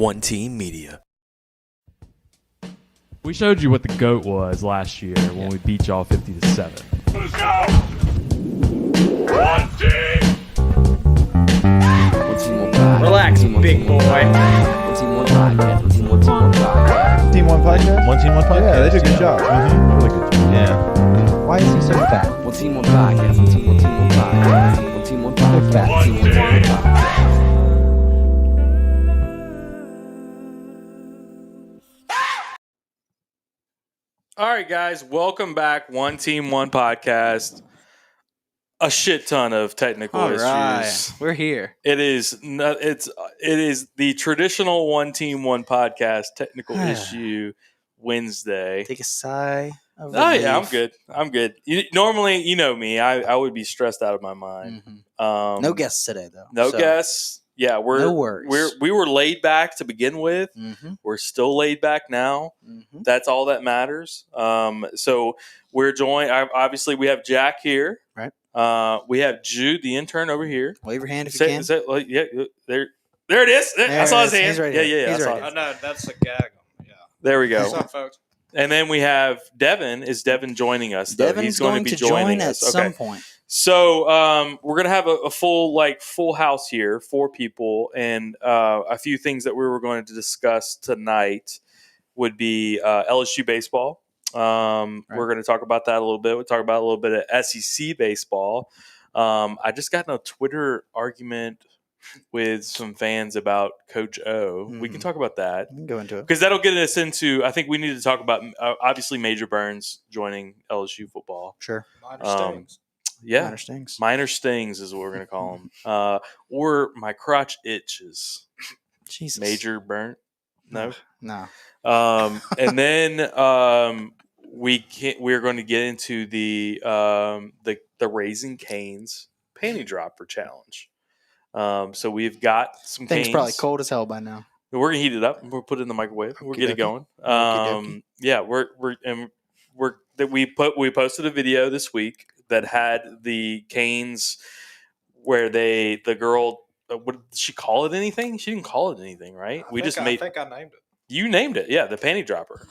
One Team Media. We showed you what the GOAT was last year when we beat y'all 50-7. Let's go! One team! Relax, big boy. One Team One Podcast. One Team One Podcast. Team One Podcast? One Team One Podcast? Yeah, they did a good job. Really good job. Yeah. Why is he so fat? One Team One Podcast. One Team One Podcast. One Team One Podcast. Fat. One Team One Podcast. All right, guys, welcome back. One Team, One Podcast. A shit ton of technical All issues. right, we're here. It is the traditional One Team, One Podcast technical issue Wednesday. Take a sigh. Of Oh relief. yeah, I'm good. Normally, you know me, I would be stressed out of my mind. Mm-hmm. No guests today, though. No so. guests. Yeah, No worries. we were laid back to begin with. Mm-hmm. We're still laid back now. Mm-hmm. That's all that matters. So we're joined. Obviously, we have Jack here. Right. We have Jude, the intern, over here. Wave your hand if you can. Yeah, there it is. I saw his hand. He's right yeah, here. yeah. He's I right saw here. it. No, that's a gag. Yeah. There we What's go. up, folks? And then we have Devin. Is Devin joining us? Though? Devin's He's going to be joining at us. some point. So we're gonna have a full house here, 4 people, and a few things that we were going to discuss tonight would be LSU baseball. We're going to talk about that a little bit. We'll talk about a little bit of SEC baseball. I just got in a Twitter argument with some fans about Coach O. We can talk about that. We can go into it. Because that'll get us into, I think we need to talk about, obviously, Major Burns joining LSU football. Sure. Minor stings. Yeah. Minor stings. Minor stings is what we're going to call them. Or my crotch itches. Jesus. Major burn? No. No. And then we're going to get into the Raising Cane's panty dropper challenge. So we've got some Thing's canes. probably cold as hell by now. We're gonna heat it up. We'll put it in the microwave. We'll get it going. Okey-dokey. Yeah, we posted a video this week that had the canes where the girl. What did she call it? Anything? She didn't call it anything, right? I think I named it. You named it. Yeah, the panty dropper.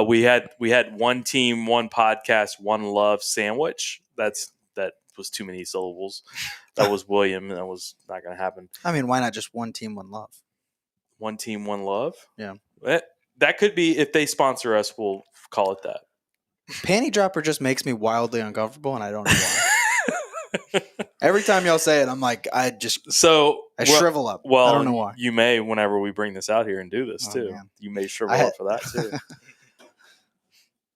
We had One Team, One Podcast, One Love sandwich. That was too many syllables. That was William. That was not going to happen. I mean, why not just one team, one love? One Team, One Love. Yeah. That could be, if they sponsor us, we'll call it that. Panty dropper just makes me wildly uncomfortable, and I don't know why. Every time y'all say it, I'm like, I shrivel up. Well, I don't know why. You may, whenever we bring this out here and do this too, man. you may shrivel up for that too.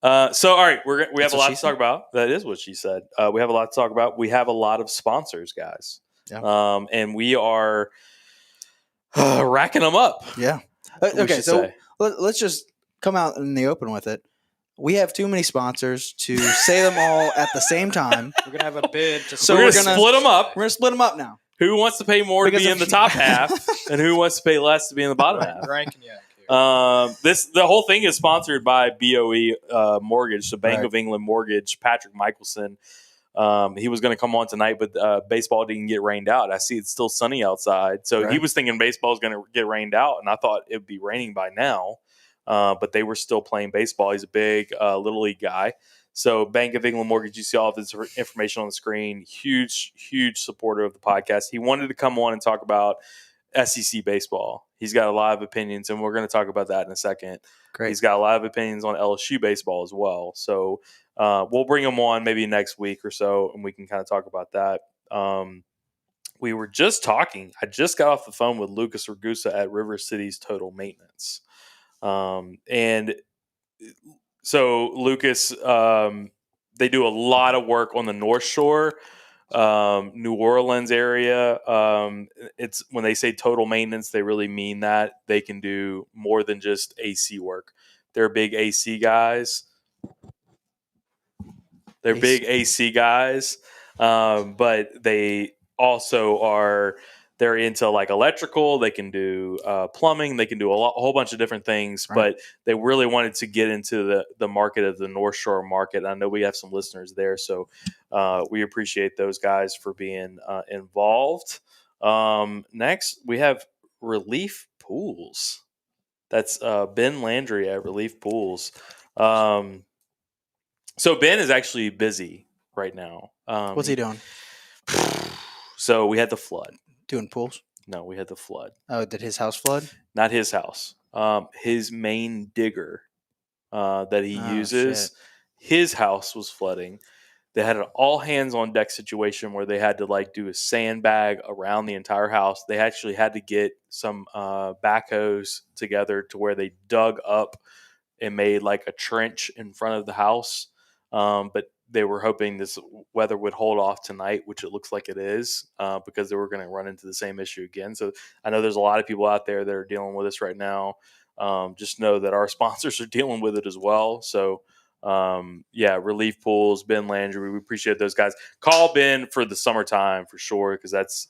All right, we have a lot to talk about. That is what she said. We have a lot to talk about. We have a lot of sponsors, guys. Yeah. And we are racking them up. Yeah. Okay, so let's just come out in the open with it. We have too many sponsors to say them all at the same time. We're gonna have a bid to. So we're gonna split them up. We're gonna split them up now. Who wants to pay more to Because be of- in the top half, and who wants to pay less to be in the bottom half? ranking yak here. The whole thing is sponsored by BOE Mortgage, so Bank Right. of England Mortgage. Patrick Michelson. He was going to come on tonight, but baseball didn't get rained out. I see it's still sunny outside, so Right. he was thinking baseball is going to get rained out, and I thought it would be raining by now. But they were still playing baseball. He's a big Little League guy. So Bank of England Mortgage, you see all of this information on the screen. Huge supporter of the podcast. He wanted to come on and talk about SEC baseball. He's got a lot of opinions, and we're going to talk about that in a second. Great. He's got a lot of opinions on LSU baseball as well. So we'll bring him on maybe next week or so, and we can kind of talk about that. We were just talking. I just got off the phone with Lucas Ragusa at River City's Total Maintenance. And so Lucas, they do a lot of work on the North Shore, New Orleans area. It's when they say total maintenance, they really mean that. They can do more than just AC work. They're big AC guys. But they also they're into like electrical. They can do plumbing. They can do a whole bunch of different things. Right. But they really wanted to get into the market of the North Shore market. I know we have some listeners there, so we appreciate those guys for being involved. Next, we have Relief pools. That's Ben Landry at relief pools. So Ben is actually busy right now. What's he doing? So we had the flood. Doing pools? No, we had the flood. Oh, did his house flood? Not his house. His main digger that he uses, shit. his house was flooding. They had an all hands on deck situation where they had to like do a sandbag around the entire house. They actually had to get some backhoes together to where they dug up and made like a trench in front of the house. But they were hoping this weather would hold off tonight, which it looks like it is, because they were going to run into the same issue again. So I know there's a lot of people out there that are dealing with this right now. Just know that our sponsors are dealing with it as well. So relief pools, Ben Landry, we appreciate those guys. Call Ben for the summertime for sure, because that's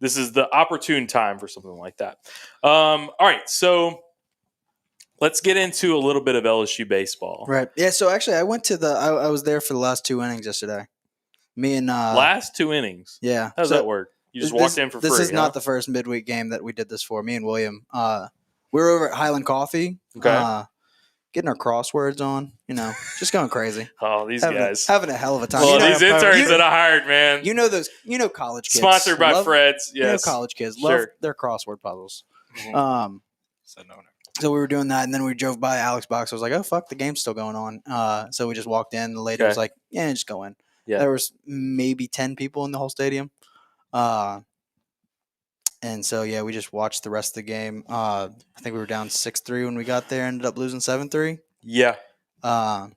this is the opportune time for something like that. All right, so let's get into a little bit of LSU baseball. Right. Yeah. So actually, I went to I was there for the last 2 innings yesterday. Me and last 2 innings. Yeah. How does that work? You just walked in for free. This is not the first midweek game that we did this for. Me and William. We were over at Highland Coffee. Okay. Getting our crosswords on, just going crazy. Oh, these guys having a hell of a time. Well, these interns that I hired, man. College kids. Sponsored by Fred's. Yes. College kids love their crossword puzzles. Mm-hmm. So we were doing that, and then we drove by Alex Box. I was like, "Oh fuck, the game's still going on." So we just walked in. The lady was like, "Yeah, just go in." Yeah. There was maybe 10 people in the whole stadium. And so, we just watched the rest of the game. I think we were down 6-3 when we got there. Ended up losing 7-3. Yeah. I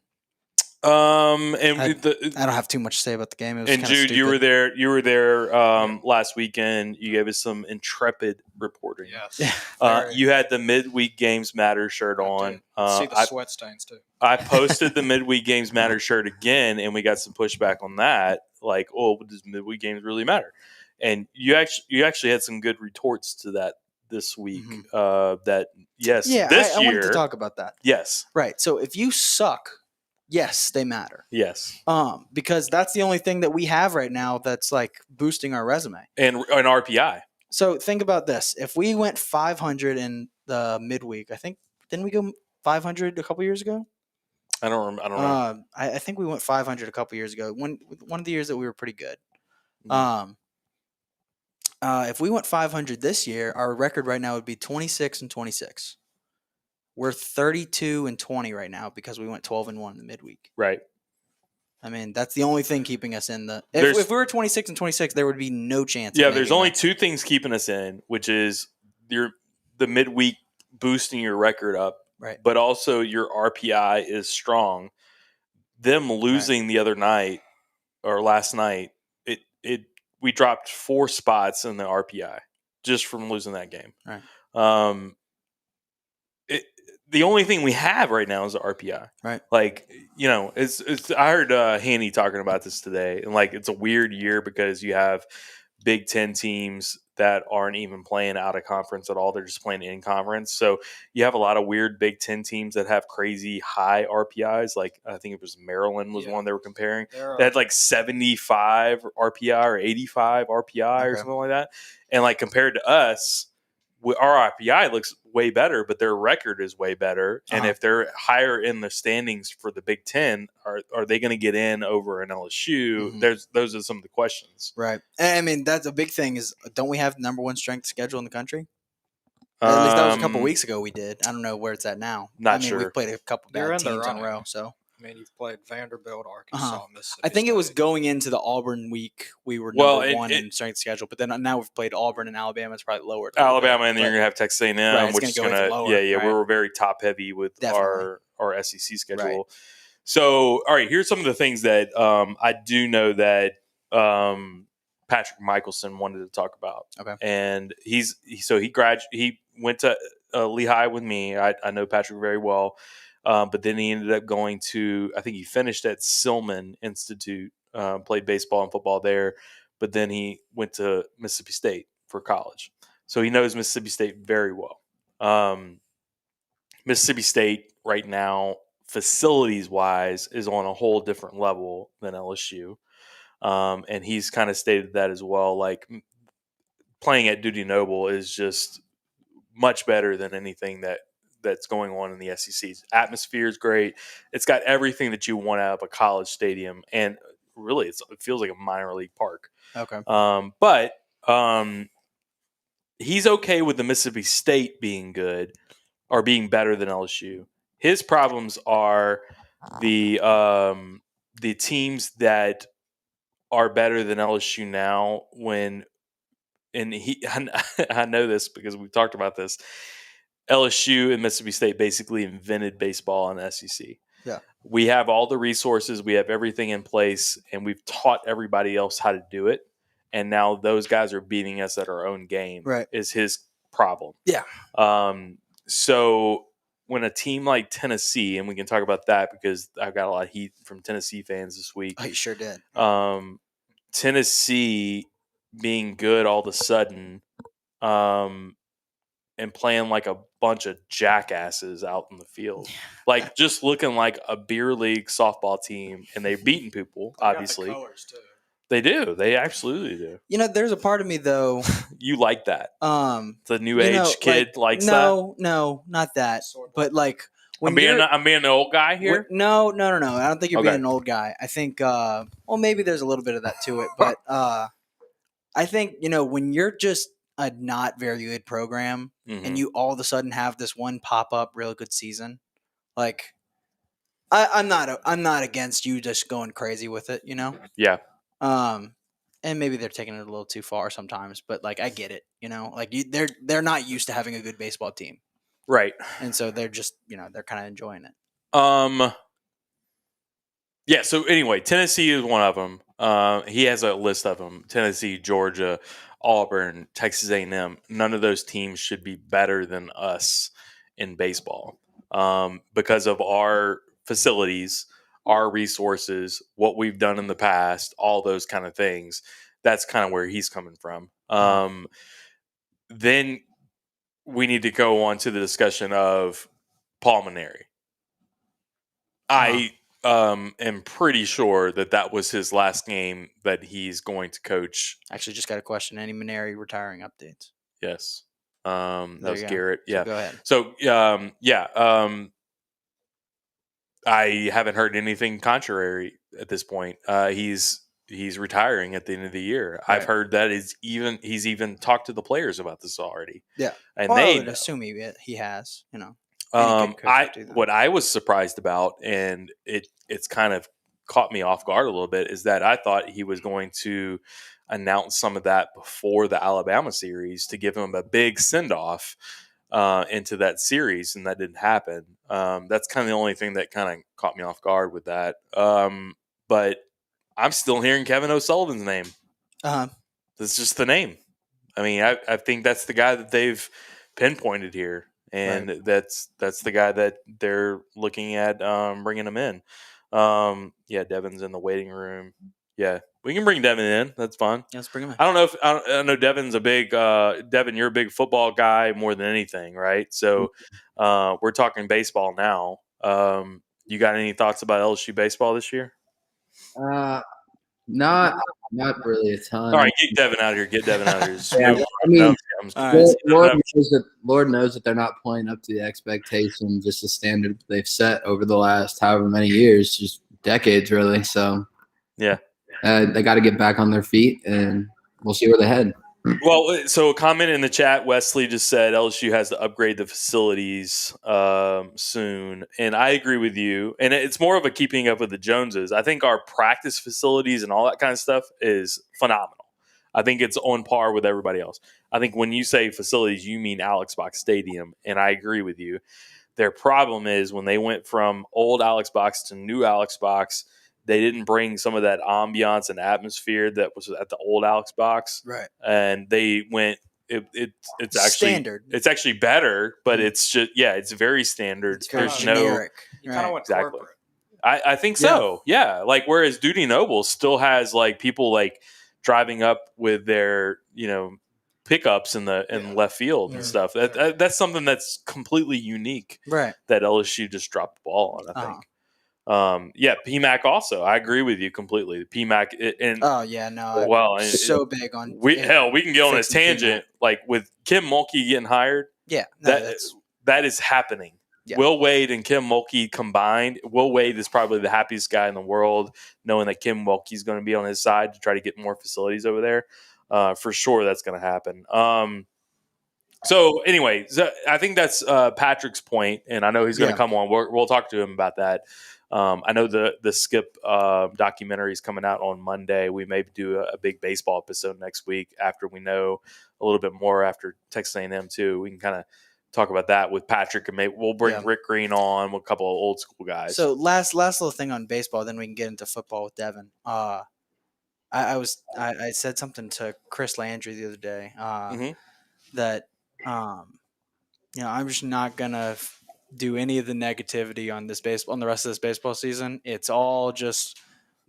don't have too much to say about the game. It was and Jude, stupid. you were there last weekend. You gave us some intrepid reporting. Yes. You had the midweek games matter shirt on. See the sweat stains too. I posted the midweek games matter shirt again, and we got some pushback on that. Like, oh, does midweek games really matter? And you actually had some good retorts to that this week. That yes, this I year wanted to talk about that. Yes, right. So if you suck, yes, they matter. Yes, because that's the only thing that we have right now that's like boosting our resume and an RPI. So think about this: if we went 500 in the midweek, I think didn't we go 500 a couple years ago? I don't know. I think we went 500 a couple years ago. One of the years that we were pretty good. If we went 500 this year, our record right now would be 26-26. We're 32-20 right now because we went 12-1 in the midweek. Right. I mean, that's the only thing keeping us in the. If we were 26-26, there would be no chance. Yeah, there's only two things keeping us in, which is the midweek boosting your record up, right? But also your RPI is strong. Them losing the other night or last night, we dropped 4 spots in the RPI just from losing that game. Right. The only thing we have right now is the RPI. Right. Like, it's I heard Haney talking about this today, and like it's a weird year because you have Big Ten teams that aren't even playing out of conference at all. They're just playing in conference. So you have a lot of weird Big Ten teams that have crazy high RPIs. Like I think it was Maryland was one they were comparing. They had like 75 RPI or 85 RPI or something like that. And like compared to us, our RPI looks way better, but their record is way better. And if they're higher in the standings for the Big Ten, are they going to get in over an LSU? Those are some of the questions. Right. And I mean, that's a big thing is, don't we have the number 1 strength schedule in the country? At least that was a couple weeks ago we did. I don't know where it's at now. Not sure. We've played a couple bad teams in a row, so. I mean, you've played Vanderbilt, Arkansas, Mississippi I think State. it was going into the Auburn week. We were number 1 in strength schedule, but then now we've played Auburn and Alabama. It's probably lower. Alabama, and then you're going to have Texas A&M, which is going to lower. We were very top heavy with our SEC schedule. Right. So, all right, here's some of the things that I do know that Patrick Michelson wanted to talk about. Okay, and he went to Lehigh with me. I know Patrick very well. But then he ended up going to, I think he finished at Silman Institute, played baseball and football there. But then he went to Mississippi State for college. So he knows Mississippi State very well. Mississippi State right now, facilities-wise, is on a whole different level than LSU. And he's kind of stated that as well. Like, playing at Dudy Noble is just much better than anything that's going on in the SEC's. Atmosphere is great. It's got everything that you want out of a college stadium, and really, it feels like a minor league park. Okay. But he's okay with the Mississippi State being good or being better than LSU. His problems are the teams that are better than LSU now. I know this because we've talked about this. LSU and Mississippi State basically invented baseball in the SEC. Yeah. We have all the resources, we have everything in place, and we've taught everybody else how to do it. And now those guys are beating us at our own game. Right. Is his problem. Yeah. So when a team like Tennessee, and we can talk about that because I've got a lot of heat from Tennessee fans this week. Oh, you sure did. Tennessee being good all of a sudden, and playing like a bunch of jackasses out in the field, like just looking like a beer league softball team, and they've beaten people. They got the Obviously, colors, too. they do. They absolutely do. You know, there's a part of me though. You like that? The new you age know, kid likes that. No, not that. Sort of. But like when I'm being an old guy here. No. I don't think you're Okay. being an old guy. I think well, maybe there's a little bit of that to it, but I think, you know, when you're just a not very good program Mhm. and you all of a sudden have this one pop up real good season, like I'm not against you just going crazy with it, you know? Yeah. And maybe they're taking it a little too far sometimes, but like I get it, you know? Like they're not used to having a good baseball team. Right. And so they're just, you know, they're kind of enjoying it. Yeah, so anyway, Tennessee is one of them. He has a list of them. Tennessee, Georgia, Auburn, Texas A&M. None of those teams should be better than us in baseball because of our facilities, our resources, what we've done in the past, all those kind of things. That's kind of where he's coming from. Then we need to go on to the discussion of Paul Mainieri. I am pretty sure that was his last game that he's going to coach. Actually, just got a question. Any Mainieri retiring updates? Yes. That was you go. Garrett. So Yeah. go ahead. So, I haven't heard anything contrary at this point. He's retiring at the end of the year. Right. I've heard that he's even talked to the players about this already. Yeah. And Well, I they would know. assume he has, you know. Any good coach would do that. What I was surprised about, and it's kind of caught me off guard a little bit, is that I thought he was going to announce some of that before the Alabama series to give him a big send off into that series, and that didn't happen. That's kind of the only thing that kind of caught me off guard with that. But I'm still hearing Kevin O'Sullivan's name. That's just the name. I mean, I think that's the guy that they've pinpointed here. And Right. that's the guy that they're looking at bringing him in. Devin's in the waiting room. Yeah, we can bring Devin in. That's fine. Yeah, let's bring him in. I don't know if I know Devin's a big Devin. You're a big football guy more than anything, right? So we're talking baseball now. You got any thoughts about LSU baseball this year? Not really a ton. All right, get Devin out of here. Get Devin out of here. Just Yeah, move I mean, on. all right. Lord knows that they're not playing up to the expectation, just the standard they've set over the last however many years, just decades really. So Yeah. they got to get back on their feet, and we'll see where they head. Well, so a comment in the chat, Wesley just said LSU has to upgrade the facilities soon. And I agree with you. And it's more of a keeping up with the Joneses. I think our practice facilities and all that kind of stuff is phenomenal. I think it's on par with everybody else. I think when you say facilities, you mean Alex Box Stadium. And I agree with you. Their problem is when they went from old Alex Box to new Alex Box, they didn't bring some of that ambiance and atmosphere that was at the old Alex Box, Right. and they went. It's actually standard. It's actually better, but it's just it's very standard. It's very There's generic. You kind of went Exactly. corporate. I think so. Yeah. Like whereas Duty Noble still has like people like driving up with their pickups in left field and stuff. That's something that's completely unique. Right. That LSU just dropped the ball on. I think. PMAC also. I agree with you completely. PMAC and so big on we can get on this fixing tangent. Like with Kim Mulkey getting hired, Yeah, no, that is happening. Yeah. Will Wade and Kim Mulkey combined. Will Wade is probably the happiest guy in the world, knowing that Kim Mulkey is going to be on his side to try to get more facilities over there. For sure, that's going to happen. So anyway, I think that's Patrick's point, and I know he's going to come on. We'll talk to him about that. I know the Skip documentary is coming out on Monday. We may do a big baseball episode next week after we know a little bit more after Texas A&M too. We can kind of talk about that with Patrick, and maybe we'll bring Rick Green on with a couple of old school guys. So last little thing on baseball, then we can get into football with Devin. I said something to Chris Landry the other day that I'm just not gonna do any of the negativity on this baseball on the rest of this baseball season. It's all just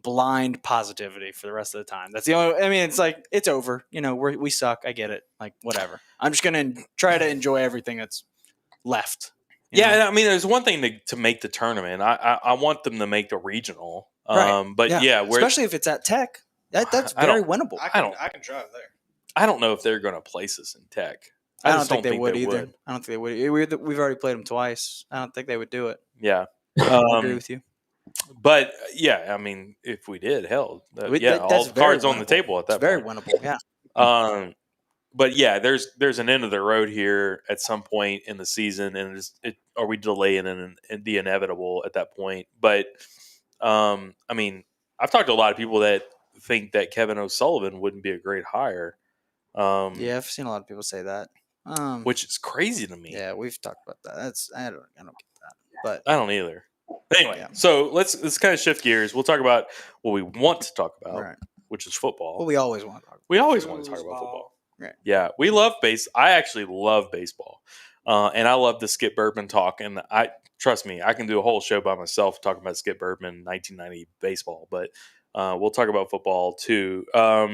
blind positivity for the rest of the time. That's the only. I mean, it's like it's over. We suck. I get it. Like whatever. I'm just gonna try to enjoy everything that's left. I mean, there's one thing to make the tournament. I want them to make the regional. Right. But especially if it's at Tech, that's very winnable. I can drive there. I don't know if they're going to place us in Tech. I don't think they would either. I don't think they would. We've already played them twice. I don't think they would do it. Yeah. I agree with you. But I mean, if we did, hell, all the cards on the table at that point. Very winnable. Yeah. But there's an end of the road here at some point in the season, and are we delaying the inevitable at that point? But I mean, I've talked to a lot of people that think that Kevin O'Sullivan wouldn't be a great hire. I've seen a lot of people say that, which is crazy to me. Yeah, we've talked about that. I don't get that, but I don't either. Anyway, so let's kind of shift gears. We'll talk about what we want to talk about, which is football. Well, we always want to talk. We always want to talk about football. Right. Yeah, we love I actually love baseball, and I love the Skip Bertman talk. And trust me, I can do a whole show by myself talking about Skip Bertman 1990 baseball. But we'll talk about football too. All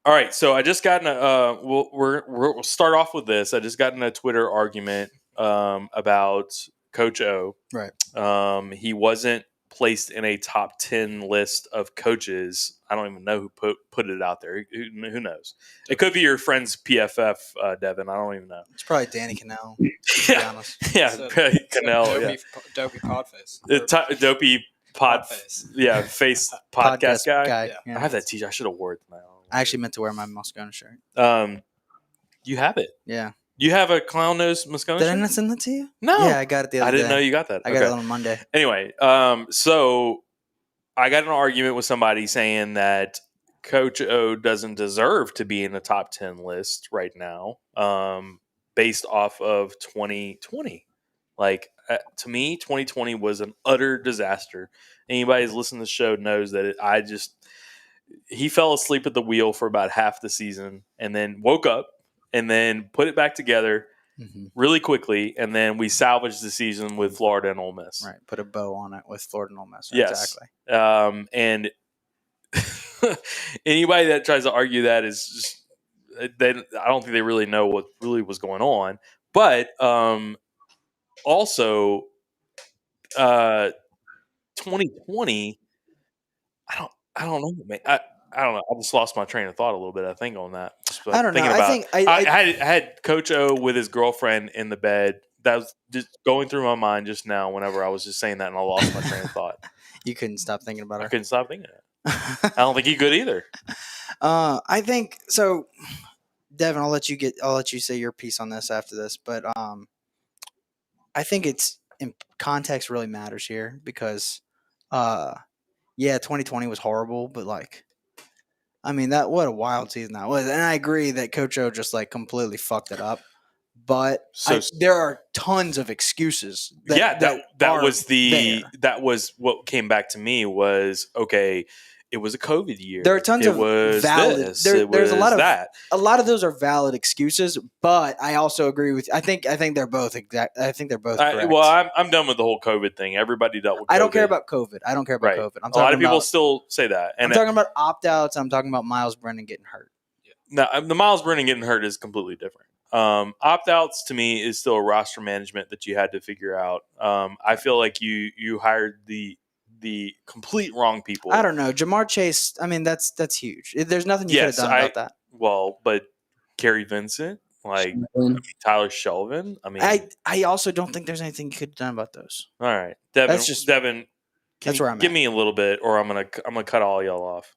right, so I just got in we'll start off with this. I just got in a Twitter argument about Coach O. Right. He wasn't placed in a top 10 list of coaches. I don't even know who put it out there. Who knows? It could be your friend's PFF, Devin. I don't even know. It's probably Danny Cannell. To be honest. Cannell. Dopey Podface. Dopey Podface. Yeah, face podcast guy. Yeah. I have that t-shirt. I should have worn it now. I actually meant to wear my Moscona shirt. You have it. Yeah. You have a clown nose Moscona shirt? Did I not send that to you? No. Yeah, I got it the other day. I didn't know you got that. I got it on Monday. Anyway, so I got in an argument with somebody saying that Coach O doesn't deserve to be in the top 10 list right now based off of 2020. Like, to me, 2020 was an utter disaster. Anybody who's listened to the show knows that he fell asleep at the wheel for about half the season and then woke up and then put it back together really quickly. And then we salvaged the season with Florida and Ole Miss. Right. Put a bow on it with Florida and Ole Miss. Yes. Exactly. And anybody that tries to argue that is just, I don't think they really know what really was going on. But also 2020, I don't know, man. I don't know. I just lost my train of thought a little bit. I think on that. I don't know. I had Coach O with his girlfriend in the bed. That was just going through my mind just now. Whenever I was just saying that, and I lost my train of thought. You couldn't stop thinking about her. I couldn't stop thinking it. I don't think he could either. I think so. Devin, I'll let you say your piece on this after this, but I think it's context really matters here because 2020 was horrible, but what a wild season that was. And I agree that Coach O just completely fucked it up. But there are tons of excuses. That was what came back to me was, okay, it was a COVID year. There are tons of valid. There's a lot of that. A lot of those are valid excuses, but I also agree with. I think they're both exact. I think they're both correct. I'm done with the whole COVID thing. Everybody dealt with COVID. I don't care about COVID. COVID. A lot of people still say that. And I'm talking about opt-outs. I'm talking about Miles Brennan getting hurt. Yeah. Now, the Miles Brennan getting hurt is completely different. Opt-outs to me is still a roster management that you had to figure out. I feel like you hired the complete wrong people. I don't know. Jamar Chase, I mean, that's huge. There's nothing you could have done about that. Well, but Kerry Vincent, like Shelvin. Tyler Shelvin. I mean, I also don't think there's anything you could have done about those. all right, Devin. That's just- Devin. that's where I'm give at. me a little bit, or I'm gonna cut all y'all off.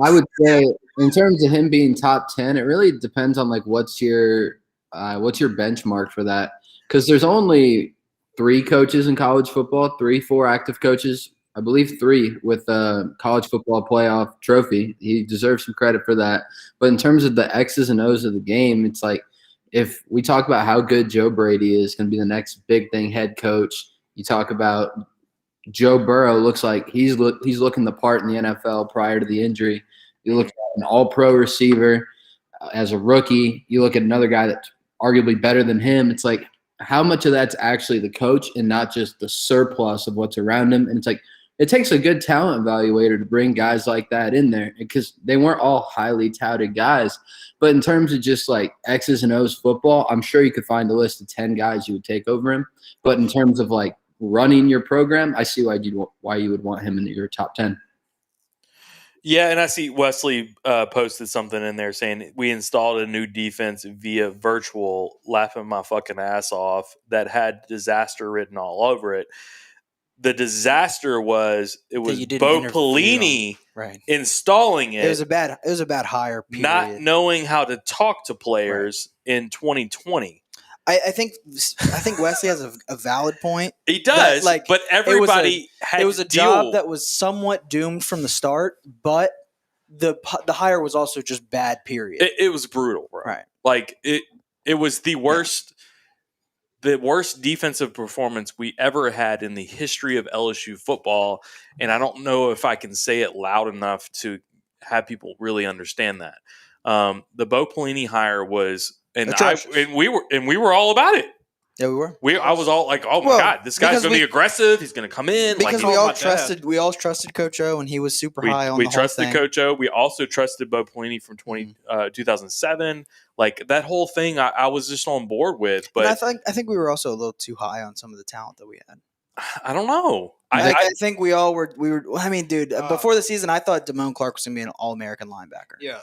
I would say in terms of him being top 10, it really depends on like what's your benchmark for that, because there's only 3 coaches in college football, 4 active coaches, I believe 3 with a college football playoff trophy. He deserves some credit for that. But in terms of the X's and O's of the game, it's like if we talk about how good Joe Brady is going to be the next big thing, head coach, you talk about Joe Burrow looks like he's looking the part in the NFL prior to the injury. You look at an all-pro receiver as a rookie. You look at another guy that's arguably better than him. It's like how much of that's actually the coach and not just the surplus of what's around him. And it's like it takes a good talent evaluator to bring guys like that in there because they weren't all highly touted guys. But in terms of just like X's and O's football, I'm sure you could find a list of 10 guys you would take over him. But in terms of like running your program, I see why you would want him in your top 10. Yeah, and I see Wesley posted something in there saying we installed a new defense via virtual, laughing my fucking ass off, that had disaster written all over it. The disaster was Bo Pelini installing it. It was a bad hire. Period. Not knowing how to talk to players in 2020. I think Wesley has a valid point. He does, but everybody had. It was a job that was somewhat doomed from the start, but the hire was also just bad. Period. It was brutal, bro. Right? Like it was the worst. The worst defensive performance we ever had in the history of LSU football, and I don't know if I can say it loud enough to have people really understand that. The Bo Pelini hire was. And we were all about it. Yeah, we were. I was all like, "Oh my god, this guy's going to be aggressive. He's going to come in." Because we all trusted Coach O, and he was super high on. We trusted Coach O. We also trusted Bo Pelini from 2007. Like that whole thing, I was just on board with. But I think we were also a little too high on some of the talent that we had. I don't know. I think we all were. We were. I mean, dude, before the season, I thought Damone Clark was going to be an All-American linebacker. Yeah,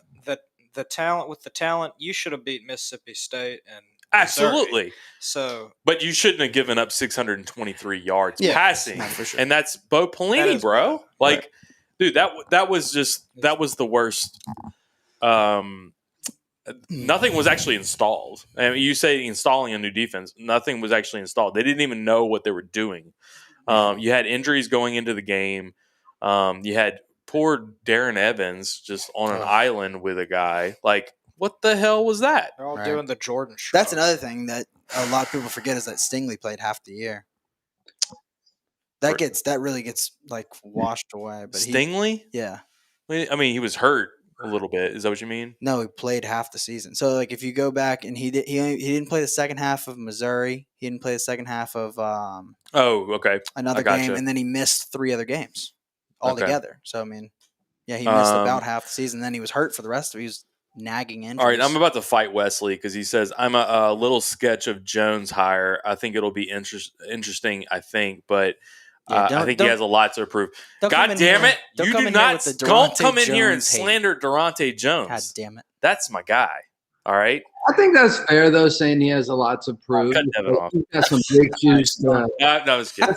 the talent, you should have beat Mississippi State and absolutely. Missouri. So, but you shouldn't have given up 623 yards passing, for sure. And that's Bo Pelini, bro. Bad. Like, dude, that was the worst. Nothing was actually installed. I mean, you say installing a new defense, nothing was actually installed. They didn't even know what they were doing. You had injuries going into the game. You had poor Darren Evans just on an island with a guy. Like, what the hell was that? They're all doing the Jordan show. That's another thing that a lot of people forget is that Stingley played half the year. That really gets like washed away. But Stingley? Yeah. I mean, he was hurt a little bit. Is that what you mean? No, he played half the season. So like if you go back and he didn't play the second half of Missouri. He didn't play the second half of another game, and then he missed 3 other games altogether. Okay. So I mean, yeah, he missed about half the season. Then he was hurt for the rest of it. He was nagging injuries. All right, I'm about to fight Wesley because he says I'm a little sketch of Jones' hire. I think it'll be interesting. I think, but I think he has a lot to prove. God damn it! You do not don't come in here and slander Durante Jones. God damn it! That's my guy. All right. I think that's fair though, saying he has a lot to prove. Cut Devin off. That's some big shoes. No, I was kidding.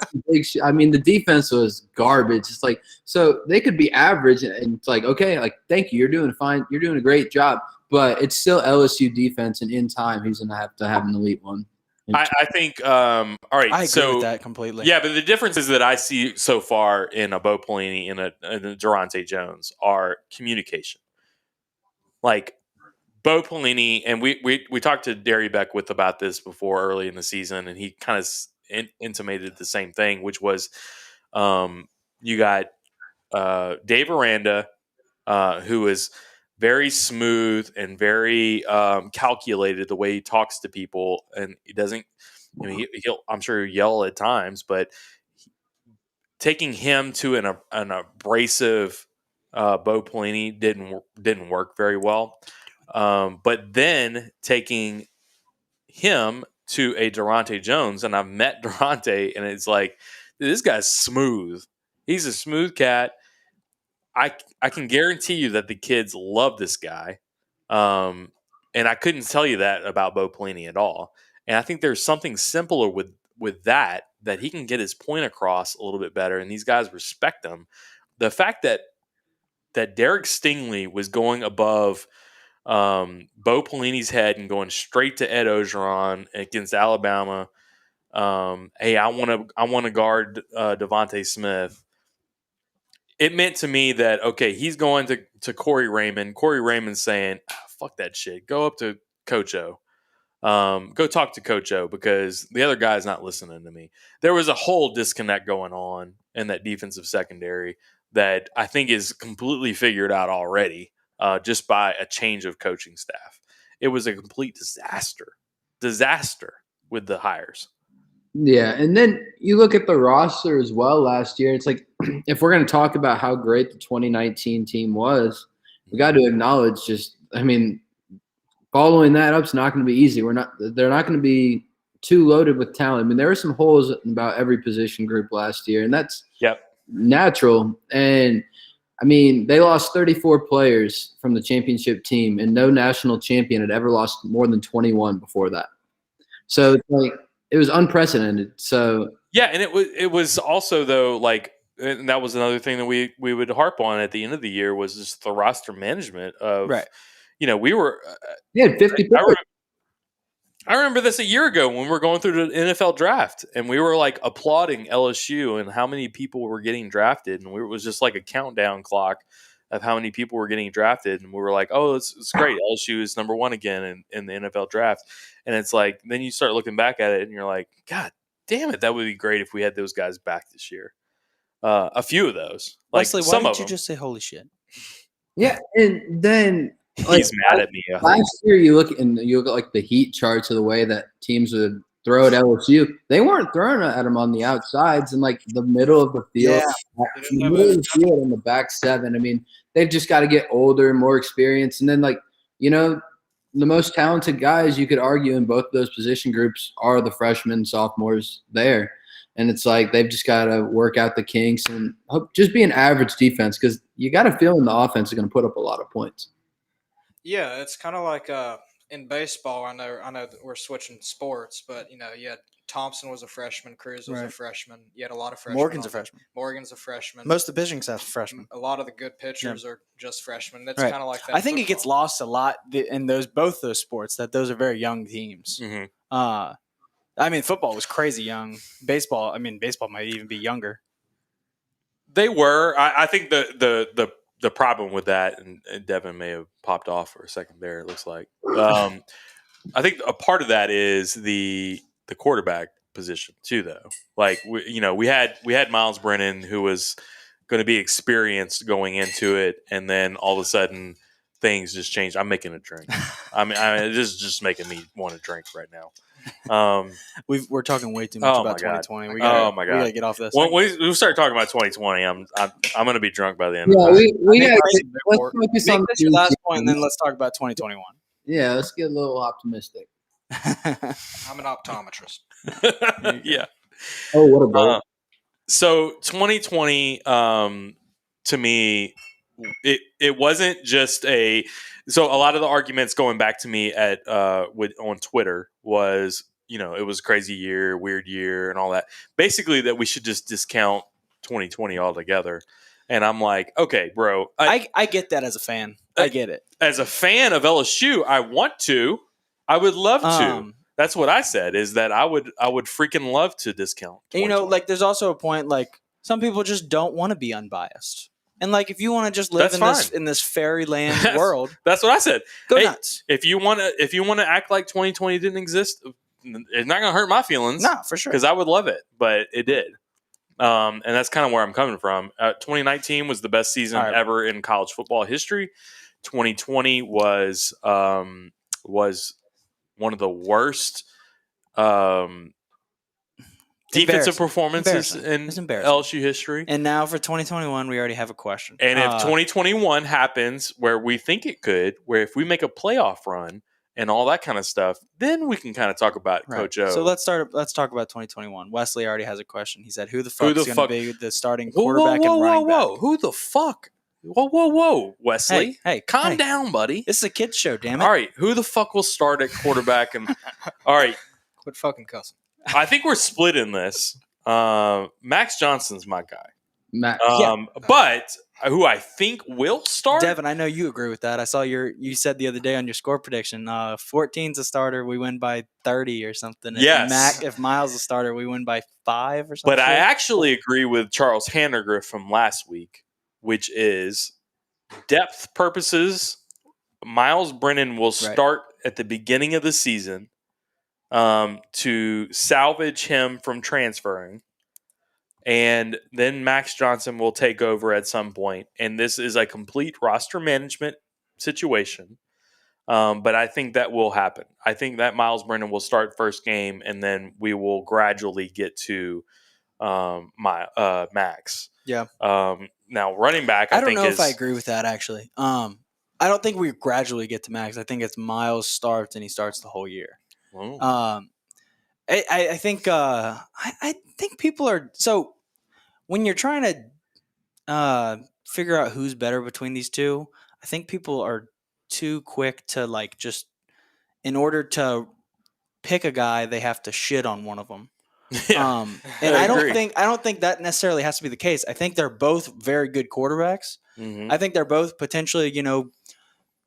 I mean, the defense was garbage. It's like so they could be average, and it's like okay, like thank you, you're doing fine, you're doing a great job, but it's still LSU defense, and in time he's gonna have to have an elite one. I think. All right, I agree with that completely. Yeah, but the differences that I see so far in a Bo Pelini and a Durante Jones are communication. Like Bo Pelini, and we talked to Derry Beckwith about this before early in the season, and he kind of intimated the same thing, which was you got Dave Aranda, who is very smooth and very calculated the way he talks to people, and he doesn't. I mean, he'll I'm sure he'll yell at times, but taking him to an abrasive Bo Pelini didn't work very well. But then taking him to a Durante Jones, and I've met Durante, and it's like this guy's smooth. He's a smooth cat. I can guarantee you that the kids love this guy. And And I couldn't tell you that about Bo Pelini at all. And I think there's something simpler with that he can get his point across a little bit better, and these guys respect him. The fact that Derek Stingley was going above Bo Pelini's head and going straight to Ed Ogeron against Alabama. Hey, I want to guard Devontae Smith. It meant to me that, okay, he's going to Corey Raymond. Corey Raymond's saying, fuck that shit. Go up to Coach O. Go talk to Coach O, because the other guy's not listening to me. There was a whole disconnect going on in that defensive secondary that I think is completely figured out already, just by a change of coaching staff. It was a complete disaster with the hires. Yeah, and then you look at the roster as well last year. It's like, if we're going to talk about how great the 2019 team was, we got to acknowledge following that up is not going to be easy. They're not going to be too loaded with talent. I mean, there were some holes in about every position group last year, and that's natural. And I mean, they lost 34 players from the championship team, and no national champion had ever lost more than 21 before that. So it's like, it was unprecedented. So yeah, and it was also, though, like, and that was another thing that we would harp on at the end of the year, was just the roster management of we were had 50 players. I remember this a year ago when we were going through the NFL draft, and we were like applauding LSU and how many people were getting drafted, and it was just like a countdown clock of how many people were getting drafted, and we were like, oh, it's great. LSU is number one again in the NFL draft. And it's like, then you start looking back at it and you're like, God damn it, that would be great if we had those guys back this year. A few of those. Like, Wesley, why didn't you just say holy shit? Yeah, and then he's mad at me. Last year, you look at like the heat charts of the way that teams would throw at LSU. They weren't throwing at them on the outsides in like the middle of the field, in the middle of the field in the back seven. I mean, they've just got to get older, more experience, and then the most talented guys you could argue in both those position groups are the freshmen, sophomores there. And it's like they've just got to work out the kinks and just be an average defense, because you got a feeling the offense is going to put up a lot of points. Yeah, it's kind of like in baseball. I know that we're switching sports, but you had Thompson was a freshman, Cruz was a freshman. You had a lot of freshmen. Morgan's a freshman. Most of the pitching staff's freshmen. A lot of the good pitchers are just freshmen. That's kind of like that. I think it gets lost a lot in both those sports, that those are very young teams. Mm-hmm. Football was crazy young. Baseball might even be younger. They were. I think the problem with that, and Devin may have popped off for a second there, it looks like. I think a part of that is the quarterback position too, though. Like we had Miles Brennan, who was going to be experienced going into it, and then all of a sudden things just changed. I'm making a drink. This is just making me want to drink right now. We're talking way too much about 2020. We gotta get off this. When we start talking about 2020, I'm going to be drunk by the end. Yeah, of it. let's focus on this your last point, and then let's talk about 2021. Yeah, let's get a little optimistic. I'm an optometrist. Yeah. Oh, what a ball. So 2020, to me, it wasn't just so a lot of the arguments going back to me on Twitter was, it was a crazy year, weird year, and all that. Basically, that we should just discount 2020 altogether. And I'm like, okay, bro. I get that as a fan. I get it. As a fan of LSU, I would love to. That's what I said, is that I would freaking love to discount. And, there's also a point, like, some people just don't want to be unbiased. And, like, if you want to just live in this fairyland world, that's what I said. Go nuts. If you want to act like 2020 didn't exist, it's not going to hurt my feelings. No, for sure. Because I would love it, but it did. And that's kind of where I'm coming from. 2019 was the best season ever in college football history. 2020 was one of the worst defensive performances in LSU history. And now for 2021, we already have a question. And if 2021 happens where we think it could, where if we make a playoff run and all that kind of stuff, then we can kind of talk about Coach O. So let's talk about 2021. Wesley already has a question. He said, who the fuck is going to be the starting quarterback and running back? Who the fuck? Whoa, Wesley. Hey, Calm down, buddy. This is a kids show, damn it. All right, who the fuck will start at quarterback? And all right, Quit fucking cussing. I think we're split in this. Max Johnson's my guy. But who I think will start? Devin, I know you agree with that. I saw you said the other day on your score prediction, 14's a starter, we win by 30 or something. Yes. If Miles is a starter, we win by 5 or something. But I actually agree with Charles Handergriff from last week, which is depth purposes. Miles Brennan will start at the beginning of the season to salvage him from transferring. And then Max Johnson will take over at some point. And this is a complete roster management situation. But I think that will happen. I think that Miles Brennan will start first game, and then we will gradually get to Max. Yeah. Now, running back, I don't know if I agree with that, actually. I don't think we gradually get to Max. I think it's Miles starts, and he starts the whole year. I think I think people are – so when you're trying to figure out who's better between these two, I think people are too quick to like just in order to pick a guy, they have to shit on one of them. Yeah, and I don't think that necessarily has to be the case. I think they're both very good quarterbacks. Mm-hmm. I think they're both potentially,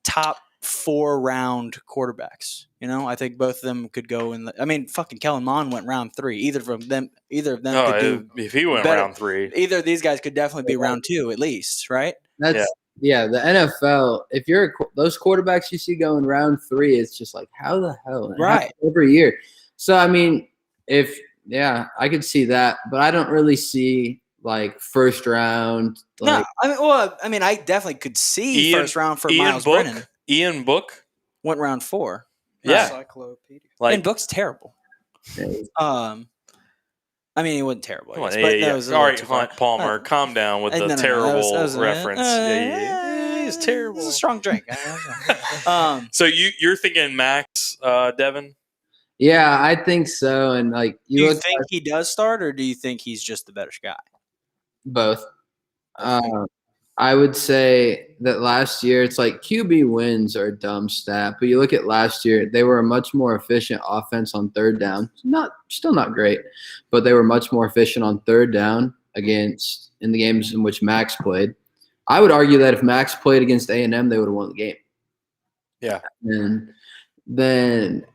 top 4 round quarterbacks. I think both of them could go in. Fucking Kellen Mond went round 3. Either of them could do. If he went better. round 3, either of these guys could definitely be round 2 at least, right? The NFL. If you're those quarterbacks you see going round 3, it's just like how the hell, right? Every year. So I could see that, but I don't really see like first round. Like, no, I definitely could see first round for Miles Brennan. Ian Book went round 4. Yeah, Ian Book's terrible. He wasn't terrible. I guess, but all right, Hunt Palmer, calm down with the terrible reference. He's terrible. It's a strong drink. So you're thinking Max, Devin? Yeah, I think so. And like, do you think he does start, or do you think he's just the better guy? Both. I would say that last year, it's like QB wins are a dumb stat, but you look at last year, they were a much more efficient offense on third down. Still not great, but they were much more efficient on third down in the games in which Max played. I would argue that if Max played against A&M, they would have won the game. Yeah. And then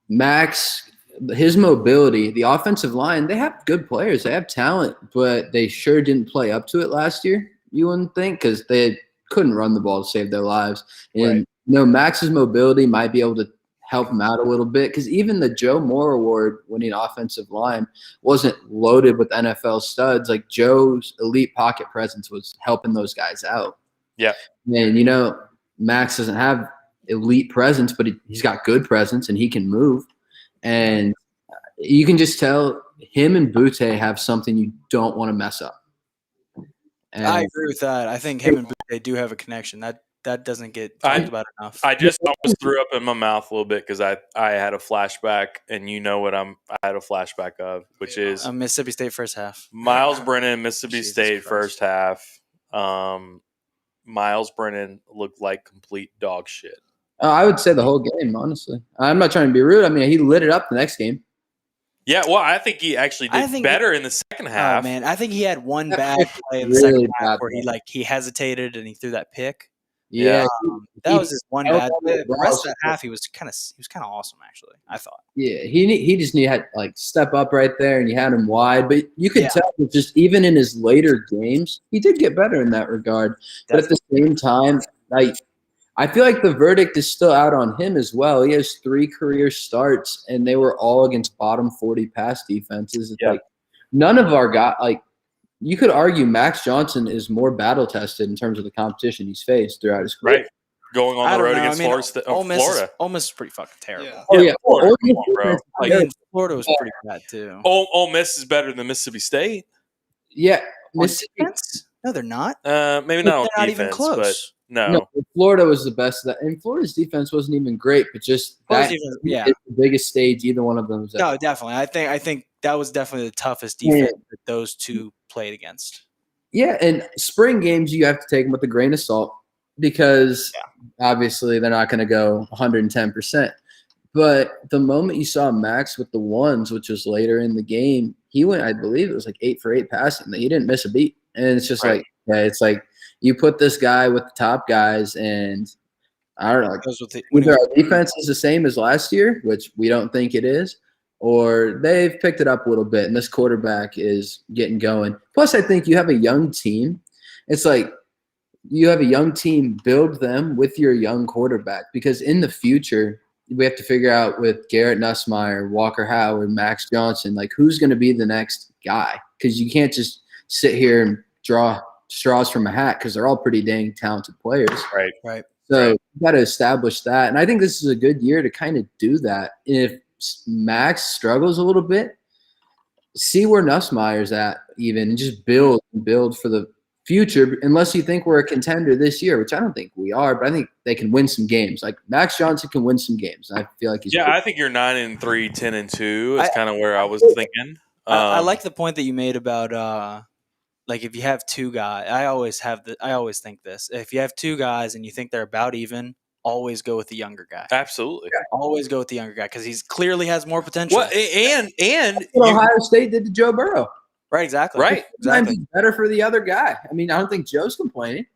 Max, his mobility, the offensive line, they have good players. They have talent, but they sure didn't play up to it last year, you wouldn't think, because they couldn't run the ball to save their lives. And, Max's mobility might be able to help him out a little bit, because even the Joe Moore Award winning offensive line wasn't loaded with NFL studs. Like, Joe's elite pocket presence was helping those guys out. Yeah. And, Max doesn't have elite presence, but he's got good presence and he can move. And you can just tell him and Butte have something you don't want to mess up. And I agree with that. I think him and Butte do have a connection. That doesn't get talked about enough. I just almost threw up in my mouth a little bit because I had a flashback, and you know what I had a flashback of, which is Mississippi State first half. Miles Brennan, Mississippi State Christ. first half. Miles Brennan looked like complete dog shit. I would say the whole game, honestly. I'm not trying to be rude. I mean, he lit it up the next game. Yeah, well, I think he actually did better in the second half. Oh, man, I think he had one bad play in the second half where he hesitated and he threw that pick. Yeah, that was his one bad play. The rest of that half, he was kind of awesome, actually, I thought. Yeah, he just had like step up right there, and you had him wide. But you could tell that just even in his later games, he did get better in that regard. But at the same time, I feel like the verdict is still out on him as well. He has 3 career starts, and they were all against bottom 40 pass defenses. It's like none of our guys you could argue Max Johnson is more battle tested in terms of the competition he's faced throughout his career. Right. Going on the road against Florida. Ole Miss is pretty fucking terrible. Yeah. Oh, yeah. Florida was pretty bad, too. Ole Miss is better than Mississippi State. Yeah. No, they're not. Maybe not on not defense, even close. but no. Florida was the best of that. And Florida's defense wasn't even great, but just that is the biggest stage either one of them was at. No, definitely. I think that was definitely the toughest defense that those two played against. Yeah, and spring games you have to take them with a grain of salt because obviously they're not going to go 110%. But the moment you saw Max with the ones, which was later in the game, he went, I believe it was like 8 for 8 passing. He didn't miss a beat. And it's just like, yeah, it's like you put this guy with the top guys, and I don't know, like, either our defense is the same as last year, which we don't think it is, or they've picked it up a little bit, and this quarterback is getting going. Plus, I think you have a young team. It's like you have a young team, build them with your young quarterback, because in the future, we have to figure out with Garrett Nussmeier, Walker Howard, Max Johnson, like who's going to be the next guy, because you can't just sit here and draw straws from a hat because they're all pretty dang talented players. Right. So you got to establish that. And I think this is a good year to kind of do that. If Max struggles a little bit, see where Nussmeier's at even, and just build for the future, unless you think we're a contender this year, which I don't think we are, but I think they can win some games. Like Max Johnson can win some games. I feel like he's good. I think you're 9-3, 10-2 is kind of where I was thinking. I like the point that you made about like if you have two guys. I always think this. If you have two guys and you think they're about even, always go with the younger guy. Absolutely. Always go with the younger guy because he clearly has more potential. Well, and That's what Ohio State did to Joe Burrow. Right, exactly. Right. Sometimes it's better for the other guy. I mean, I don't think Joe's complaining.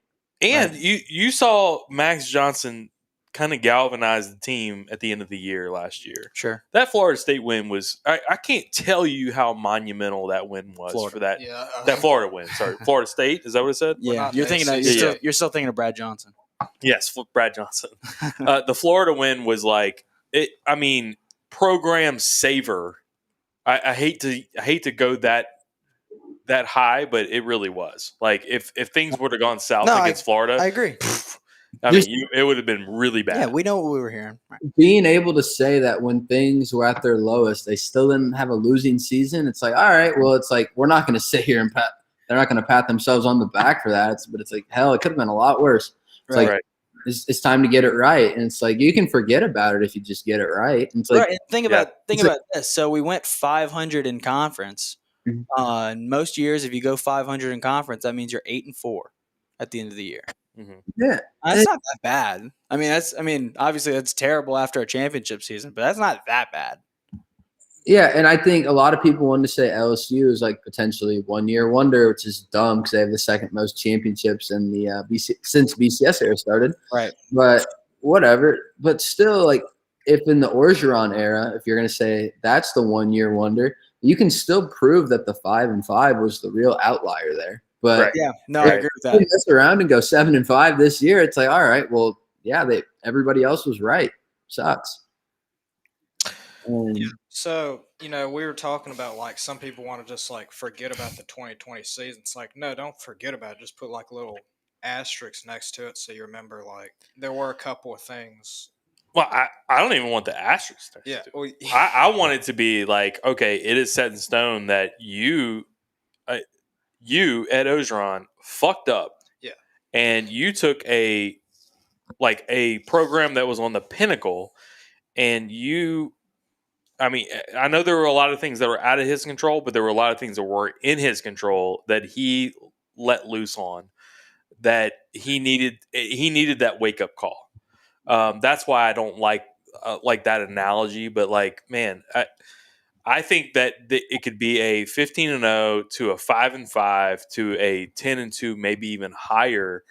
And you saw Max Johnson kind of galvanize the team at the end of the year last year. Sure. That Florida State win was I can't tell you how monumental that win was for that that Florida win. Sorry, Florida State, is that what it said? Yeah. You're thinking you're still thinking of Brad Johnson. Yes, Brad Johnson. The Florida win was like it. I mean, program saver. I hate to go that high, but it really was. Like if things would have gone south against Florida, I agree. It would have been really bad. Yeah, we know what we were hearing. Right. Being able to say that when things were at their lowest, they still didn't have a losing season. It's like, all right, well, it's like we're not going to sit here and they're not going to pat themselves on the back for that. But it's like, hell, it could have been a lot worse. It's like it's time to get it right, and it's like you can forget about it if you just get it right. And it's like, right. Think about this. So we went 500 in conference. In most years, if you go 500 in conference, that means you're 8-4 at the end of the year. Mm-hmm. Yeah, that's not that bad. I mean, obviously that's terrible after a championship season, but that's not that bad. Yeah, and I think a lot of people want to say LSU is like potentially 1 year wonder, which is dumb because they have the second most championships in the since BCS era started. Right. But whatever. But still, like if in the Orgeron era, if you're going to say that's the 1 year wonder, you can still prove that the 5-5 was the real outlier there. But yeah, no, I agree with that. If you mess around and go 7-5 this year, it's like, all right, well, yeah, everybody else was right. Sucks. So, we were talking about like some people want to just like forget about the 2020 season. It's like, no, don't forget about it. Just put like little asterisks next to it so you remember like there were a couple of things. Well, I don't even want the asterisks. Yeah. Well, I want it to be like, okay, it is set in stone that you, Ed Orgeron, fucked up. Yeah. And you took a program that was on the pinnacle and I know there were a lot of things that were out of his control, but there were a lot of things that were in his control that he let loose on that he needed that wake up call. That's why I don't like that analogy, but like, man, I think that it could be a 15-0 to a 5-5 to a 10-2, maybe even higher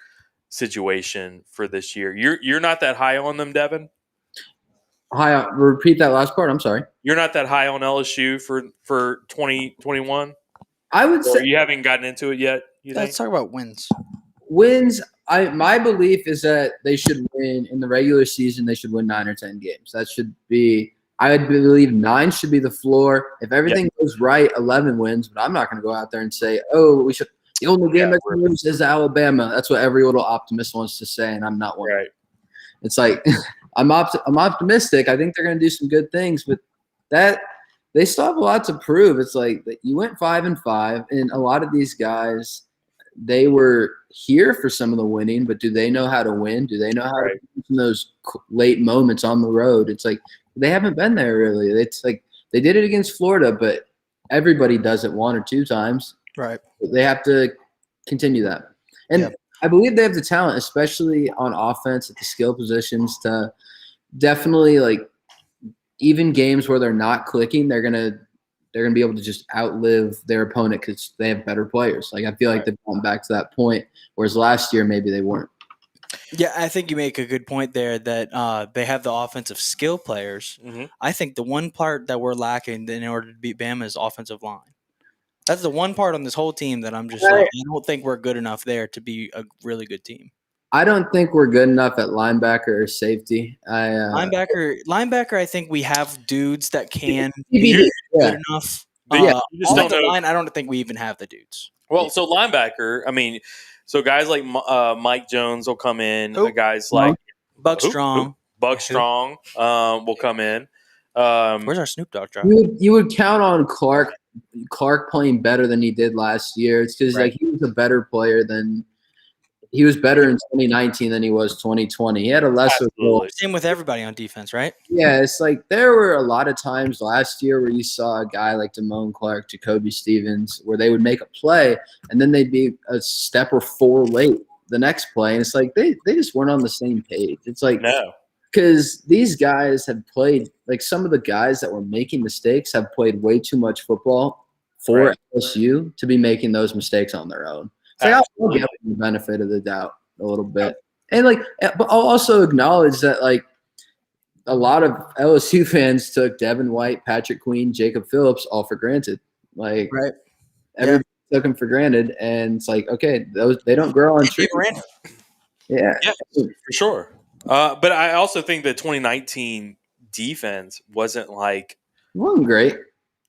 situation for this year. You're not that high on them, Devin? Repeat that last part. I'm sorry. You're not that high on LSU for 2021? I would say you haven't gotten into it yet. Let's talk about wins. Wins. My belief is that they should win in the regular season. They should win 9 or 10 games. That should be. I would believe 9 should be the floor. If everything goes right, 11 wins. But I'm not going to go out there and say, "Oh, we should." The only game that can lose is Alabama. That's what every little optimist wants to say, and I'm not one. Right. It's like I'm optimistic. I think they're going to do some good things, but that they still have a lot to prove. It's like you went 5-5, and a lot of these guys, they were here for some of the winning, but do they know how to win? Do they know how to win in those late moments on the road? It's like they haven't been there really. It's like they did it against Florida, but everybody does it 1 or 2 times. Right. They have to continue that. And Yep. I believe they have the talent, especially on offense at the skill positions, to definitely like even games where they're not clicking, they're gonna be able to just outlive their opponent because they have better players. Like I feel like they've gone back to that point, whereas last year maybe they weren't. Yeah, I think you make a good point there that they have the offensive skill players. Mhm. I think the one part that we're lacking in order to beat Bama is offensive line. That's the one part on this whole team that I'm just like, I don't think we're good enough there to be a really good team. I don't think we're good enough at linebacker or safety. Linebacker, I think we have dudes that can Yeah. be good enough. Yeah. You just don't Offensive know. line, I don't think we even have the dudes. Well, so linebacker, I mean, so guys like Mike Jones will come in. Who? Guys like Buck Strong. Buck Strong will come in. Where's our Snoop Dogg drop? You would count on Clark playing better than he did last year. It's because like he was a better player than he was better in 2019 than he was 2020. He had a lesser role. Same with everybody on defense, right? Yeah, it's like there were a lot of times last year where you saw a guy like Damone Clark, Jacoby Stevens, where they would make a play and then they'd be a step or four late the next play. And it's like they just weren't on the same page. It's like because these guys have played like some of the guys that were making mistakes have played way too much football for LSU to be making those mistakes on their own. So I'll give them the benefit of the doubt a little bit. And like, but I'll also acknowledge that like a lot of LSU fans took Devin White, Patrick Queen, Jacob Phillips all for granted. Like everybody took them for granted, and it's like okay, they don't grow on trees. Yeah, for sure. But I also think the 2019 defense wasn't like it wasn't great.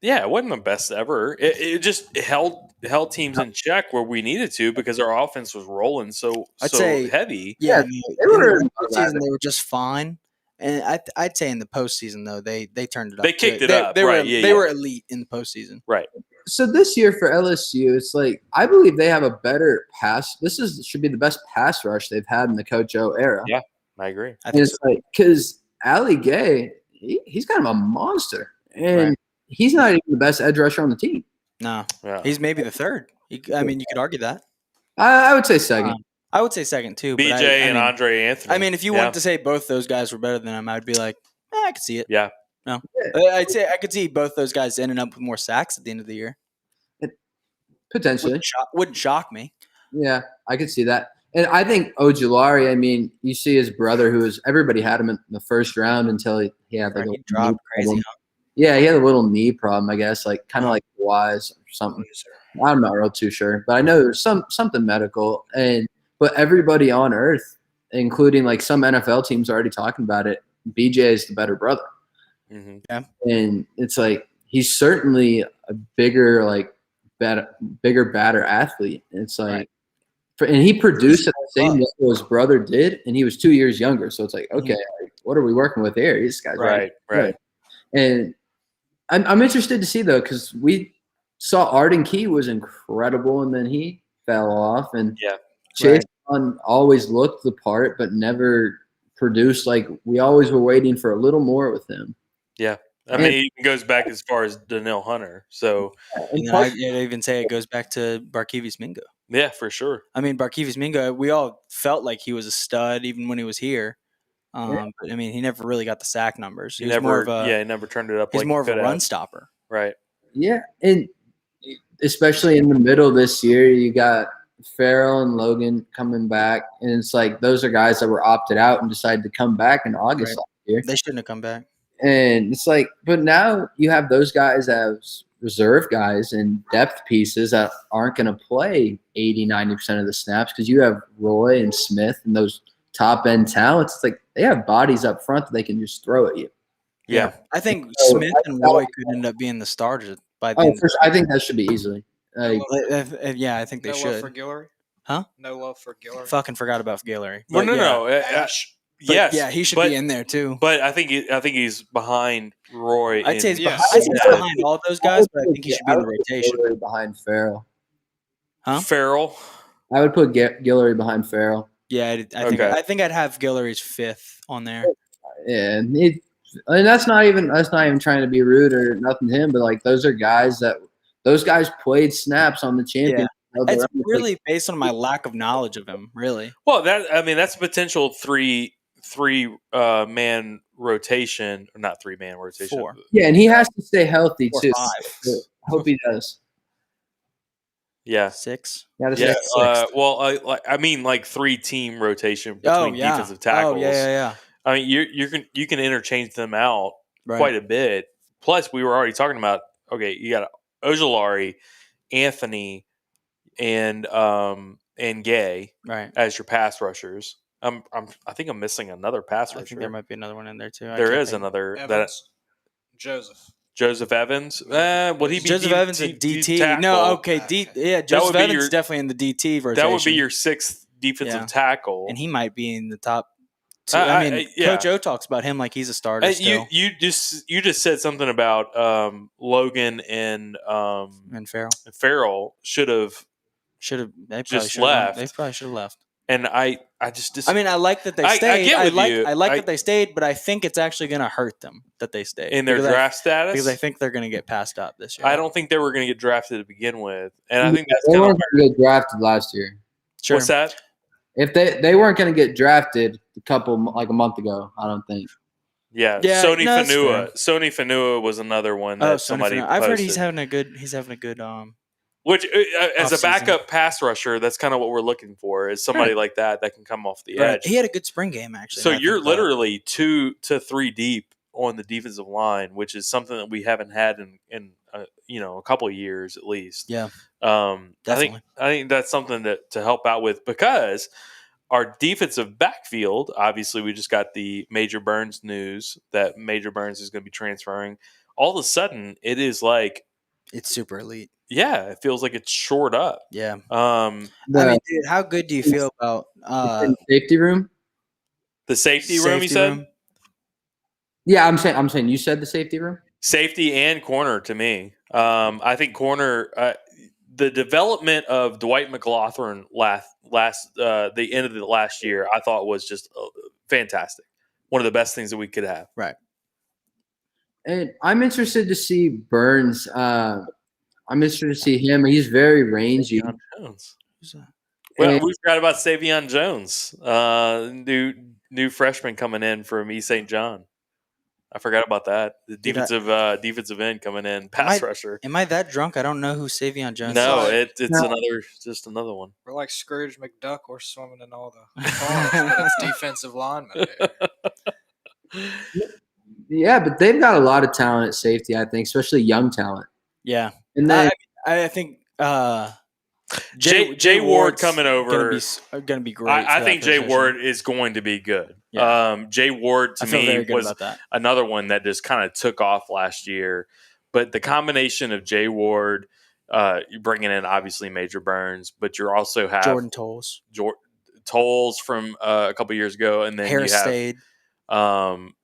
Yeah, it wasn't the best ever. It just held teams in check where we needed to because our offense was rolling so heavy. Yeah, they were in the season they were just fine, and I'd say in the postseason though they turned it up. They kicked it up. They were were elite in the postseason. Right. So this year for LSU, it's like I believe they have a better pass. Should be the best pass rush they've had in the Coach O era. Yeah, I agree. And it's like because Ali Gay, he's kind of a monster, and he's not even the best edge rusher on the team. No, he's maybe the third. I mean, you could argue that. I would say second. I would say second too. BJ and Andre Anthony. I mean, if you wanted to say both those guys were better than him, I'd be like, I could see it. Yeah. No, I'd say I could see both those guys ending up with more sacks at the end of the year. Potentially, wouldn't shock me. Yeah, I could see that. And I think Ojulari, I mean, you see his brother, everybody had him in the first round until he had like he dropped crazy. Yeah, he had a little knee problem, I guess, like kind of like Wise or something. I'm not real too sure, but I know there's something medical. But everybody on earth, including like some NFL teams, are already talking about it. BJ is the better brother, Yeah, and it's like he's certainly a bigger batter athlete. It's like, and he produced at the same level his brother did, and he was 2 years younger. So it's like, okay, like, what are we working with here? This guy's right. And I'm interested to see though, because we saw Arden Key was incredible, and then he fell off, and Chase always looked the part, but never produced. Like we always were waiting for a little more with him. Yeah. I mean, it goes back as far as Danielle Hunter. So, I'd even say it goes back to Barkevius Mingo. Yeah, for sure. I mean, Barkevius Mingo, we all felt like he was a stud even when he was here. But I mean, he never really got the sack numbers. He never turned it up. He's more of a run stopper. Right. Yeah, and especially in the middle this year, you got Farrell and Logan coming back, and it's like those are guys that were opted out and decided to come back in August last year. They shouldn't have come back. And it's like, but now you have those guys as reserve guys and depth pieces that aren't going to play 80, 90% of the snaps because you have Roy and Smith and those top-end talents. It's like they have bodies up front that they can just throw at you. Yeah. I think Smith and Roy could end up being the starters by the end. I think that should be easily. Yeah, I think they should. Love for Guillory? Huh? No love for Guillory? Fucking forgot about Guillory. Well, no. Yes. Yeah, he should be in there too. But I think he's behind Roy. I'd say he's behind all those guys, but I think he should be in the rotation. Behind Farrell. Huh? Farrell? I would put Guillory behind Farrell. Yeah, I think I'd have Guillory's fifth on there. Yeah, and that's not even trying to be rude or nothing to him, but like those guys played snaps on the champion It's really based on my lack of knowledge of him, really. Well, that's a potential three man rotation, or not 3-man rotation. 4. Yeah, and he has to stay healthy Or too. 5. I hope he does. Yeah. 6. Gotta Yeah. stay- I mean, like 3-team rotation between defensive tackles. Oh, yeah. I mean, you can interchange them out Right. quite a bit. Plus, we were already talking about, okay, you got Ojulari, Anthony, and Gay Right. as your pass rushers. I think I'm missing another pass I rusher. think there might be another one in there too. There is another Evans, Joseph Evans. Would he be Joseph Evans a DT? tackle? No, okay. Joseph be Evans your- is definitely in the DT rotation. That would be your 6th defensive tackle, and he might be in the top 2. I mean, Coach O talks about him like he's a starter still. You just said something about Logan and Farrell should have just left. They probably should have left. And I just I mean, I like that they stayed. I get with you. I like that they stayed, but I think it's actually going to hurt them that they stayed in their draft status, because I think they're going to get passed up this year. I don't think they were going to get drafted to begin with, and I think that's they kind weren't going to get drafted last year. Sure. What's that? If they weren't going to get drafted a month ago, I don't think. Yeah, Sony Fanua. Sony Fanua was another one that somebody posted. I've heard he's having a good. Which, as a offseason. Backup pass rusher, that's kind of what we're looking for, is somebody like that can come off the edge. He had a good spring game, actually. So you're literally 2 to 3 deep on the defensive line, which is something that we haven't had in a couple of years at least. Yeah, definitely. I think that's something to help out with, because our defensive backfield, obviously, we just got the Major Burns news that Major Burns is going to be transferring. All of a sudden, it is like it's super elite. Yeah, it feels like it's shored up. Yeah. I mean, dude, how good do you feel about safety room? The safety room, you said? Yeah, I'm saying you said the safety room? Safety and corner to me. I think corner the development of Dwight McLaughlin the end of the last year, I thought was just fantastic. One of the best things that we could have. Right. And I'm interested to see Burns. I'm interested to see him. He's very rangy. Jones. Well, we forgot about Savion Jones, new freshman coming in from East St. John. I forgot about that. The defensive end coming in, pass rusher. Am I that drunk? I don't know who Savion Jones is. No, it's another one. We're like Scrooge McDuck. We're swimming in all the ponds, but it's defensive linemen here. Yeah, but they've got a lot of talent at safety, I think, especially young talent. Yeah. And then I think Jay Ward coming over going to be great. I think Jay Ward is going to be good. Yeah. Jay Ward to me was another one that just kind of took off last year. But the combination of Jay Ward, you're bringing in obviously Major Burns, but you also have Jordan Tolles. Tolles from a couple years ago, and then Harris you have Stade.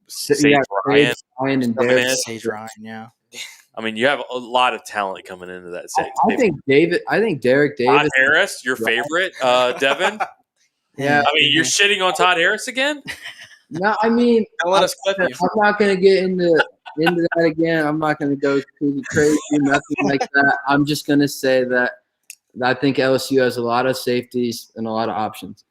Sage Ryan and Sage Ryan, yeah. I mean, you have a lot of talent coming into that. I think Derek Davis. Todd Harris, your favorite, Devin. Yeah. I mean, you're shitting on Todd Harris again? No, I mean, don't let us clip you. I'm not going to get into that again. I'm not going to go too crazy, nothing like that. I'm just going to say that I think LSU has a lot of safeties and a lot of options.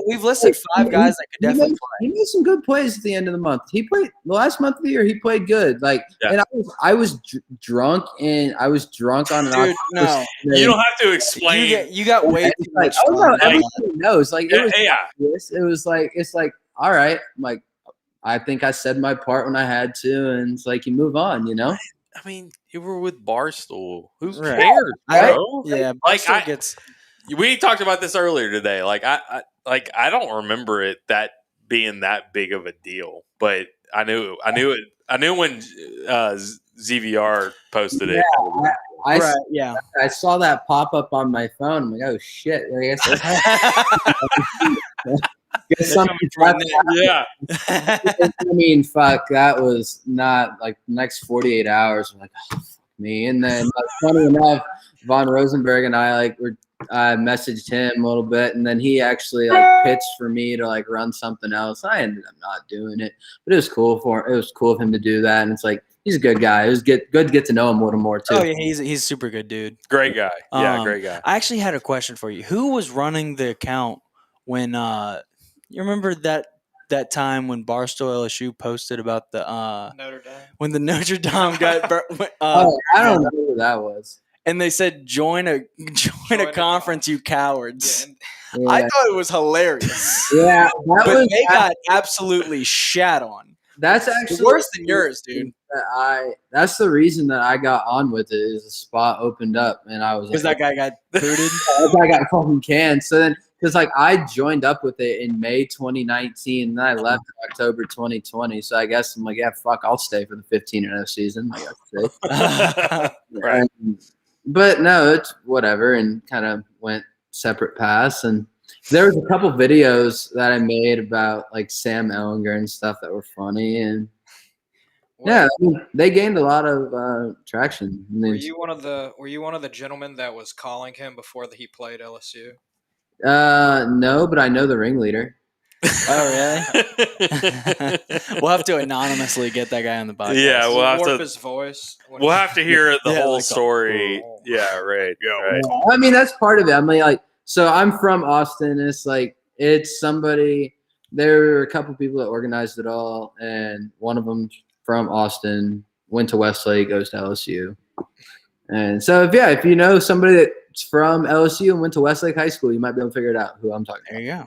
We've listed 5 guys that could definitely play. He made some good plays at the end of the month. He played the last month of the year. He played good. And I was drunk on an. Dude, no, you don't have to explain. You got way too much. Everybody knows. It was all right. I'm like, I think I said my part when I had to, and it's like you move on, you know. I mean, you were with Barstool. Who cares, right. bro? Yeah, Barstool gets. We talked about this earlier today. I don't remember it that being that big of a deal, but I knew when ZVR posted it. I saw that pop up on my phone. I'm like, oh shit! I guess something. Yeah. I mean, fuck. That was not like the next 48 hours. I'm like, oh, fuck me. And then, funny enough, Von Rosenberg and I messaged him a little bit, and then he actually pitched for me to run something else. I ended up not doing it, but it was cool of him to do that. And it's like he's a good guy. It was good to get to know him a little more too. Oh yeah, he's a super good dude. Great guy. Yeah, Um, great guy. I actually had a question for you. Who was running the account when you remember that time when Barstool LSU posted about the Notre Dame. when the Notre Dame got I don't know who that was. and they said join a conference, you cowards. Yeah, and Yeah, I thought it was hilarious. yeah, But they got absolutely shat on. that's actually Worse than yours, dude. That's the reason that I got on with it. Is a spot opened up, and I was Because like, that guy got booted. that guy got fucking canned. So then, because like I joined up with it in May 2019, and then I left in October 2020. So I guess I'm like, yeah, fuck, I'll stay for the 15-0 season. I guess. Right. But no, it's whatever, and kind of went separate paths. And there was a couple videos that I made about like Sam Ellinger and stuff that were funny, and yeah, I mean, they gained a lot of traction. And Were then- you one of the gentlemen that was calling him before he played LSU? No, but I know the ringleader. Oh, really? We'll have to anonymously get that guy on the podcast. Yeah, we'll have warp to. his voice. when We'll he- have to hear the Yeah, whole like the- story. Yeah, right. Right. I mean, that's part of it. I mean, like, so I'm from Austin. It's like it's somebody. There were a couple people that organized it all, and one of them from Austin went to Westlake, goes to LSU, and so if you know somebody that's from LSU and went to Westlake High School, you might be able to figure it out who I'm talking There you go.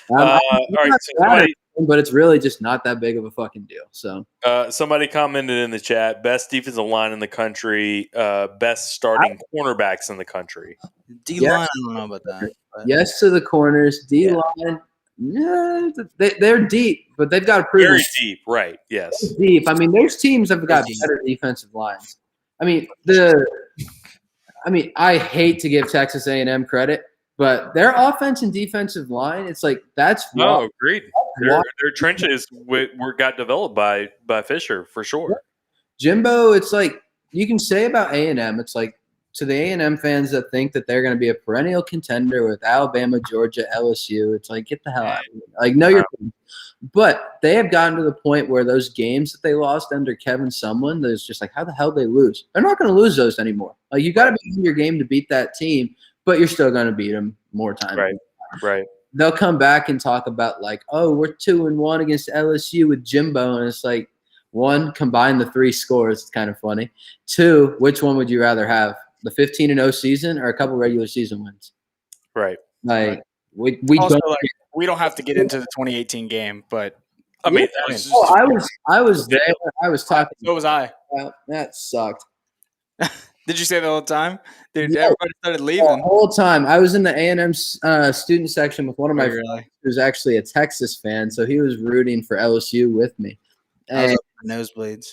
about. All right. So But it's really just not that big of a fucking deal. So somebody commented in the chat: best defensive line in the country, best starting cornerbacks in the country. D-line, Yeah. I don't know about that. But yes to the corners, D line. Yeah, they're deep, but they've got to prove Very it. deep, right? Yes. Deep. I mean, there's teams that have got Deep. better defensive lines. I mean, I hate to give Texas A&M credit, but their offense and defensive line, it's like that's No, why- agreed. why- Their trenches got developed by Fisher for sure. Jimbo. It's like you can say about A&M. It's like to the A&M fans that think that they're going to be a perennial contender with Alabama, Georgia, LSU. It's like get the hell out of here. Like no, you're. But they have gotten to the point where those games that they lost under Kevin Sumlin, there's just like, how the hell did they lose? They're not going to lose those anymore. Like you got to be in your game to beat that team, but you're still going to beat them more times. Right. They'll come back and talk about like, oh, we're 2-1 against LSU with Jimbo, and it's like, one, combine the 3 scores. It's kind of funny. 2, which one would you rather have, the 15-0 season or a couple regular season wins? Right. Like we also, don't. like, we don't have to get into the 2018 game, but I mean, Yeah. that was just, I was there. I was talking so was I. about that sucked. Did you say the whole time? Dude, Yeah. everybody started The leaving. whole time I was in the A&M student section with one of my friends Really? who's actually a Texas fan, so he was rooting for LSU with me. I was And up for nosebleeds.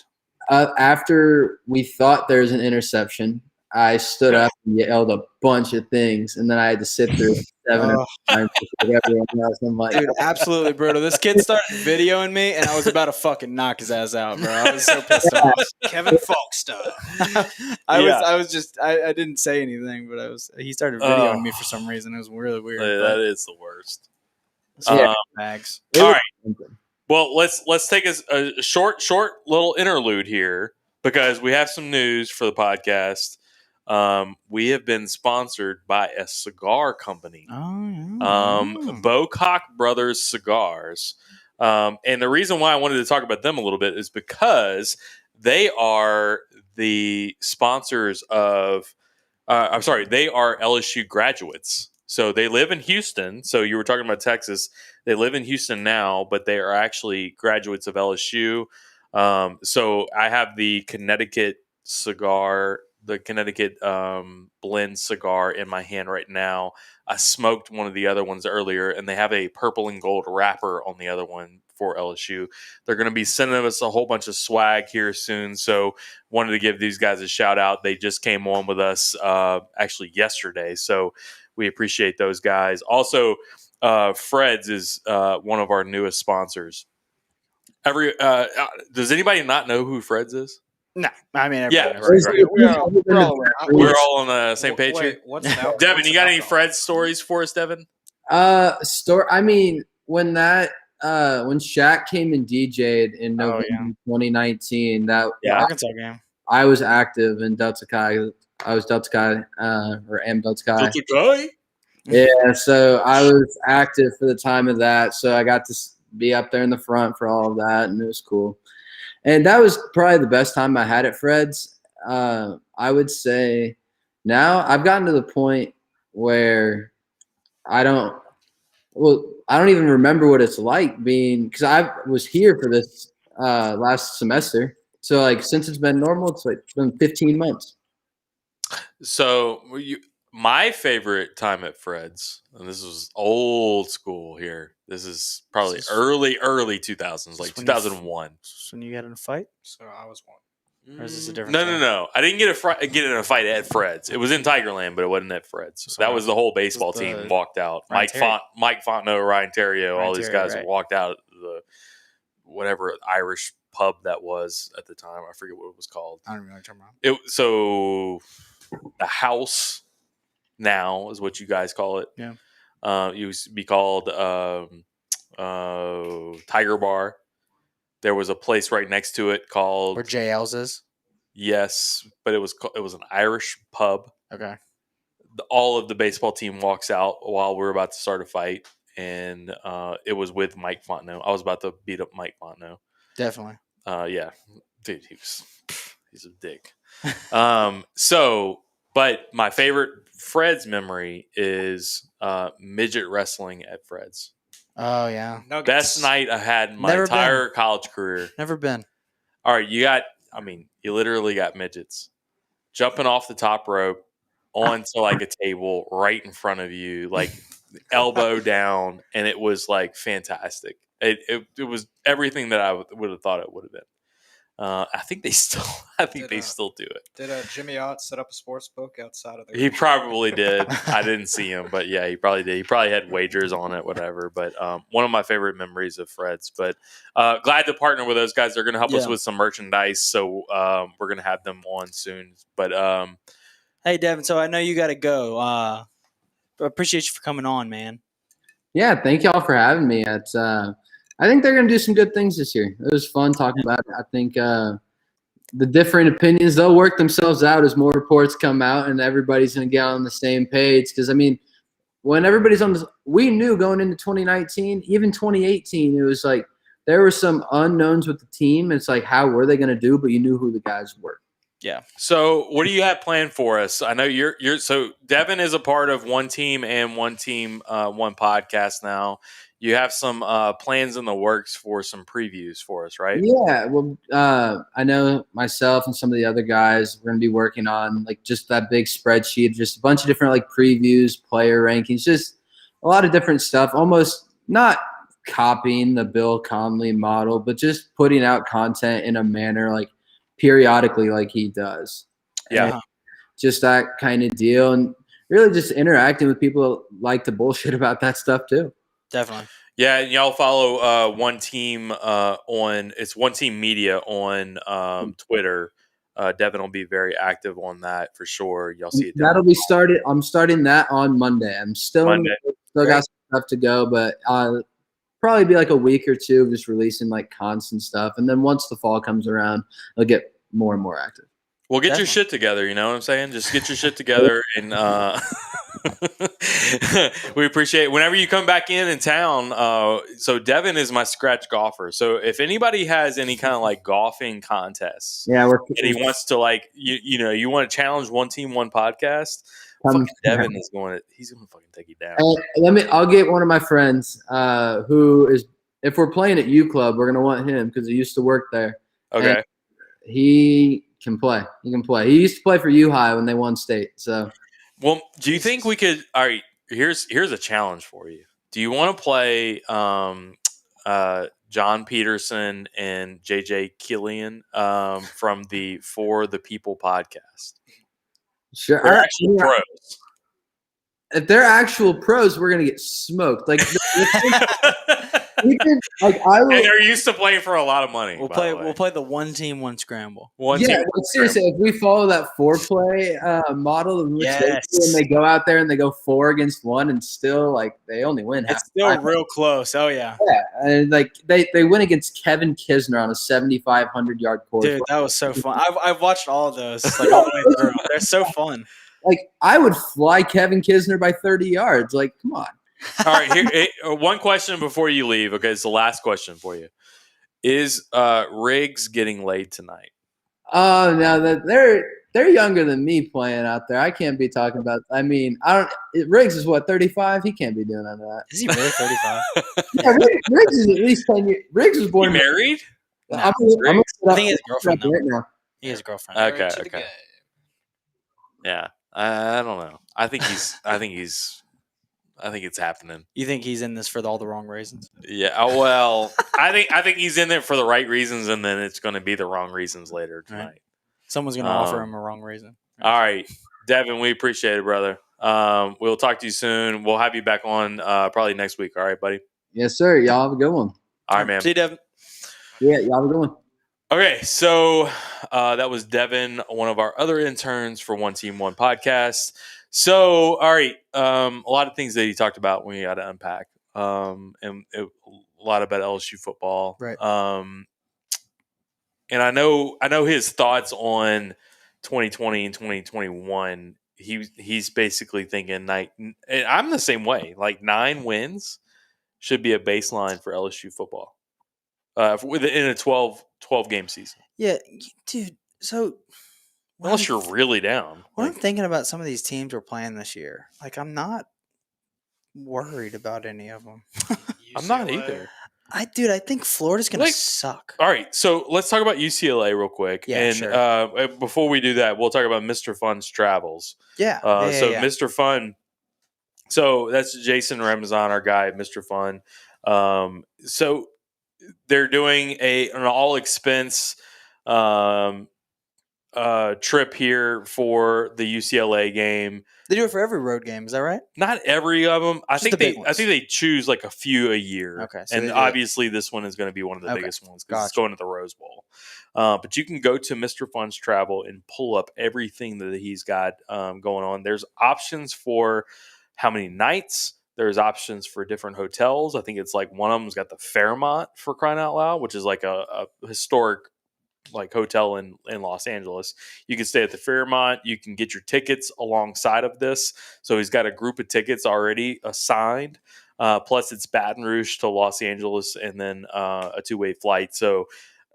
after we thought there was an interception, I stood up and yelled a bunch of things, and then I had to sit through 7 or 9 times with everyone else. I'm like, Dude, absolutely brutal. This kid started videoing me, and I was about to fucking knock his ass out, bro. I was so pissed off. Kevin Falk stuff. I didn't say anything, but he started videoing me for some reason. It was really weird. that is the worst. Yeah. Bags. All right. Well, let's take a short little interlude here because we have some news for the podcast. We have been sponsored by a cigar company, Bocock Brothers Cigars. And the reason why I wanted to talk about them a little bit is because they are the sponsors of, they are LSU graduates. So they live in Houston. So you were talking about Texas. They live in Houston now, but they are actually graduates of LSU. So I have the Connecticut cigar, the Connecticut blend cigar in my hand right now. I smoked one of the other ones earlier, and they have a purple and gold wrapper on the other one for LSU. They're going to be sending us a whole bunch of swag here soon, so wanted to give these guys a shout out. They just came on with us actually yesterday, so we appreciate those guys. Also, Fred's is one of our newest sponsors. Does anybody not know who Fred's is? No, I mean, Yeah, everybody- right. we're all aware. We're all on the same page Wait, here. what's an Devin, you got any alcohol? Fred stories for us, Devin? I mean, when that when Shaq came and DJ'd in Oh, November yeah. 2019. Arkansas game. I was active in Delta Chi. I was Delta Chi, or am Delta Chi. Yeah, so I was active for the time of that. So I got to be up there in the front for all of that, and it was cool. And that was probably the best time I had at Fred's. I would say now I've gotten to the point where I don't even remember what it's like being, because I was here for this last semester. So like since it's been normal, it's been 15 months. So my favorite time at Fred's, and this was old school here. This is probably early 2000s, like 2001. When you got in a fight? So I was one. Or is this a different No. I didn't get in a fight at Fred's. It was in Tigerland, but it wasn't at Fred's. So that was the whole baseball team walked out. Mike Fontenot, Ryan Theriot, all these guys walked out of the whatever Irish pub that was at the time. I forget what it was called. I don't even know what you're talking about. So the house now is what you guys call it. Yeah. It used to be called Tiger Bar. There was a place right next to it called Where JL's is? Yes, but it was an Irish pub. Okay. All of the baseball team walks out while we're about to start a fight, and it was with Mike Fontenot. I was about to beat up Mike Fontenot. Definitely. Yeah, dude, he's a dick. But my favorite Fred's memory is midget wrestling at Fred's. Oh, yeah. Nuggets. Best night I had in my entire college career. Never been. All right, you literally got midgets jumping off the top rope onto like a table right in front of you, like elbow down, and it was like fantastic. It was everything that I would have thought it would have been. I think they still do it. Did Jimmy Ott set up a sports book outside of there? He probably did. I didn't see him, but yeah, he probably did. He probably had wagers on it, whatever. But one of my favorite memories of Fred's. But glad to partner with those guys. They're going to help us with some merchandise, so we're going to have them on soon. But hey, Devin. So I know you got to go. I appreciate you for coming on, man. Yeah, thank y'all for having me. It's I think they're going to do some good things this year. It was fun talking about it. I think the different opinions, they'll work themselves out as more reports come out and everybody's going to get on the same page. Because, I mean, when everybody's on this, we knew going into 2019, even 2018, it was like there were some unknowns with the team. It's like, how were they going to do? But you knew who the guys were. Yeah. So what do you have planned for us? I know you're so Devin is a part of One Team and One Podcast now. You have some plans in the works for some previews for us, right? Yeah. Well, I know myself and some of the other guys, we're going to be working on like just that big spreadsheet, just a bunch of different like previews, player rankings, just a lot of different stuff, almost not copying the Bill Conley model, but just putting out content in a manner like periodically like he does. Yeah. And just that kind of deal. And really just interacting with people that like to bullshit about that stuff too. Definitely. Yeah, and y'all follow One Team on One Team Media on Twitter. Devin will be very active on that for sure. Y'all see it. That'll be started. I'm starting that on Monday. I'm still got some stuff to go, but probably be like a week or two of just releasing like constant stuff. And then once the fall comes around, I'll get more and more active. Well, get your shit together. You know what I'm saying? Just get your shit together and we appreciate it. Whenever you come back in town. So Devin is my scratch golfer. So if anybody has any kind of like golfing contests, and he wants to like you want to challenge One Team One Podcast, Devin is he's going to fucking take you down. I'll get one of my friends who is, if we're playing at U Club, we're gonna want him because he used to work there. Okay, and he can play. He used to play for U High when they won state. So. Well, do you think we could? All right, here's a challenge for you. Do you want to play John Peterson and JJ Killian from the For the People podcast? Sure. They're actual pros. If they're actual pros, we're gonna get smoked. Like Even, like I will. And they're used to playing for a lot of money. We'll by play. the way. We'll play the one team, one scramble. One Yeah, team. like, seriously, if we follow that 4-play model in which they Yes. do, and they go out there and they go 4 against 1 and still like they only win half. It's still the time. real close. Oh yeah, And like they win against Kevin Kisner on a 7,500-yard course. dude, that was so fun. I've watched all of those like all the way through. They're so fun. Like I would fly Kevin Kisner by 30 yards. Like, come on. All right, here one question before you leave. Okay, it's the last question for you. Is Riggs getting laid tonight? Oh no, that they're younger than me playing out there. I can't be talking about. I mean, Riggs is what 35. He can't be doing none of that. Is he really 35? Yeah, Riggs is at least 10 years. Riggs was You born. married? No, I'm gonna I think he has a girlfriend right now. now. He has a girlfriend. Okay, Married to the okay. game. Yeah, I don't know. I think it's happening. You think he's in this for all the wrong reasons? Yeah. Well, I think he's in there for the right reasons, and then it's going to be the wrong reasons later tonight. Right. Someone's going to offer him a wrong reason. All right, Devin, we appreciate it, brother. We'll talk to you soon. We'll have you back on probably next week. All right, buddy. Yes, sir. Y'all have a good one. All right, man. See you, Devin. Yeah, y'all have a good one. Okay, so that was Devin, one of our other interns for One Team One Podcast. So, all right, a lot of things that he talked about we got to unpack, a lot about LSU football, Right? And I know his thoughts on 2020 and 2021. He's basically thinking like, and I'm the same way. Like 9 wins should be a baseline for LSU football. In a 12 game season. Yeah, dude. So, Unless you're really down. When I'm thinking about some of these teams we're playing this year, like I'm not worried about any of them. I'm not UCLA. either. I think Florida's gonna suck. All right, so let's talk about UCLA real quick. Yeah, and sure. Before we do that, we'll talk about Mr. Fun's travels. Yeah. So Mr. Fun, so that's Jason Ramazan, our guy at Mr. Fun. So they're doing an all expense trip here for the UCLA game. They do it for every road game. Is that right? Not every of them. I Just think the big I ones. think they choose like a few a year. Okay, so they and do obviously this one is going to be one of the Okay, biggest ones because it's gotcha. going to the Rose Bowl. But you can go to Mr. Fun's Travel and pull up everything that he's got going on. There's options for how many nights. There's options for different hotels. I think it's like one of them's got the Fairmont, for crying out loud, which is like a historic like hotel in Los Angeles. You can stay at the Fairmont. You can get your tickets alongside of this. So he's got a group of tickets already assigned. Plus it's Baton Rouge to Los Angeles and then a 2-way flight. So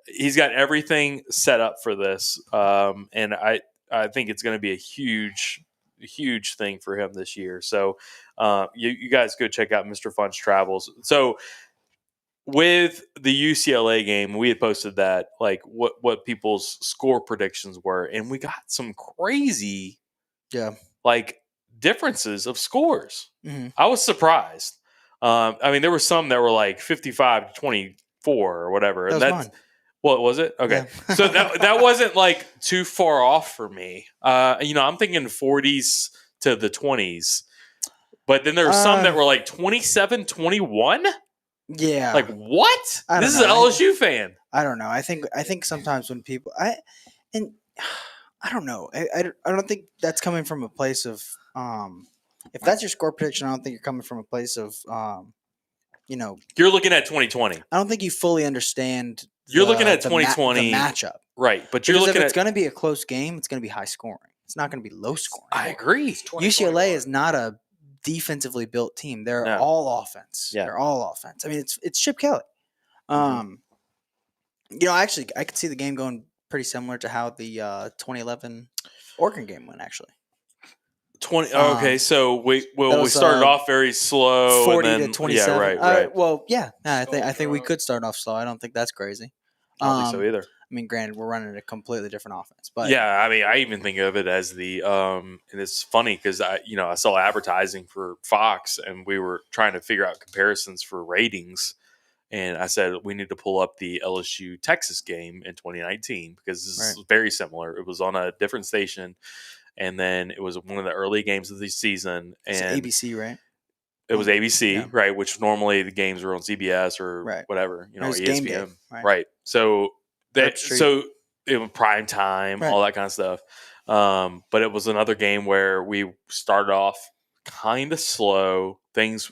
he's got everything set up for this. And I think it's going to be a huge thing for him this year. So you guys go check out Mr. Fun's Travels. So with the UCLA game, we had posted that like what people's score predictions were, and we got some crazy like differences of scores. Mm-hmm. I was surprised. I mean, there were some that were like 55-24 or whatever. That was mine. What was it? Okay. Yeah. So that wasn't like too far off for me. I'm thinking 40s to the 20s. But then there were some that were like 27-21. Yeah. Like what? I don't This is know. an LSU fan. I don't know. I think sometimes when people I don't know. I don't think that's coming from a place of if that's your score prediction, I don't think you're coming from a place of You're looking at 2020. I don't think you fully understand. You're looking at the 2020 the matchup, right? But you're because looking if it's at. going to be a close game, it's going to be high scoring. It's not going to be low scoring. I agree. UCLA is not a defensively built team. They're No. all offense. Yeah. They're all offense. I mean, it's Chip Kelly. Actually, I could see the game going pretty similar to how the 2011 Oregon game went. Actually, 20. Okay, so we was, started off very slow. 40 and then, to 27. Yeah, right. I think we could start off slow. I don't think that's crazy. I don't think so either. I mean, granted, we're running a completely different offense, but Yeah, I mean, I even think of it as the and it's funny because I saw advertising for Fox and we were trying to figure out comparisons for ratings, and I said we need to pull up the LSU Texas game in 2019 because this is very similar. It was on a different station, and then it was one of the early games of the season, it's and ABC, right? It was ABC, Yeah. right? Which normally the games were on CBS or Right. whatever, It was ESPN, game day, right? So Herb Street. so it was prime time, Right. all that kind of stuff. But it was another game where we started off kind of slow. Things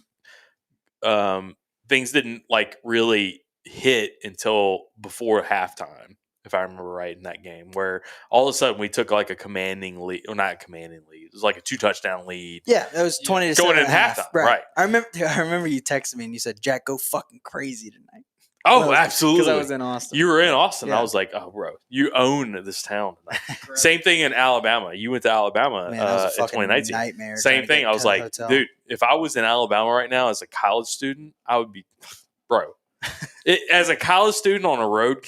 didn't like really hit until before halftime, if I remember right, in that game, where all of a sudden we took like a commanding lead, or not a commanding lead, it was like a 2-touchdown lead. Yeah, it was 20 to Going 7 in halftime, right. I remember you texted me and you said, "Jack, go fucking crazy tonight." Oh, absolutely. Because I was in Austin. You were in Austin. Yeah. I was like, oh, bro, you own this town tonight. Same thing in Alabama. You went to Alabama Man, that was a in fucking 2019. nightmare. Same thing. I was like, dude, if I was in Alabama right now as a college student, I would be, bro. As a college student on a road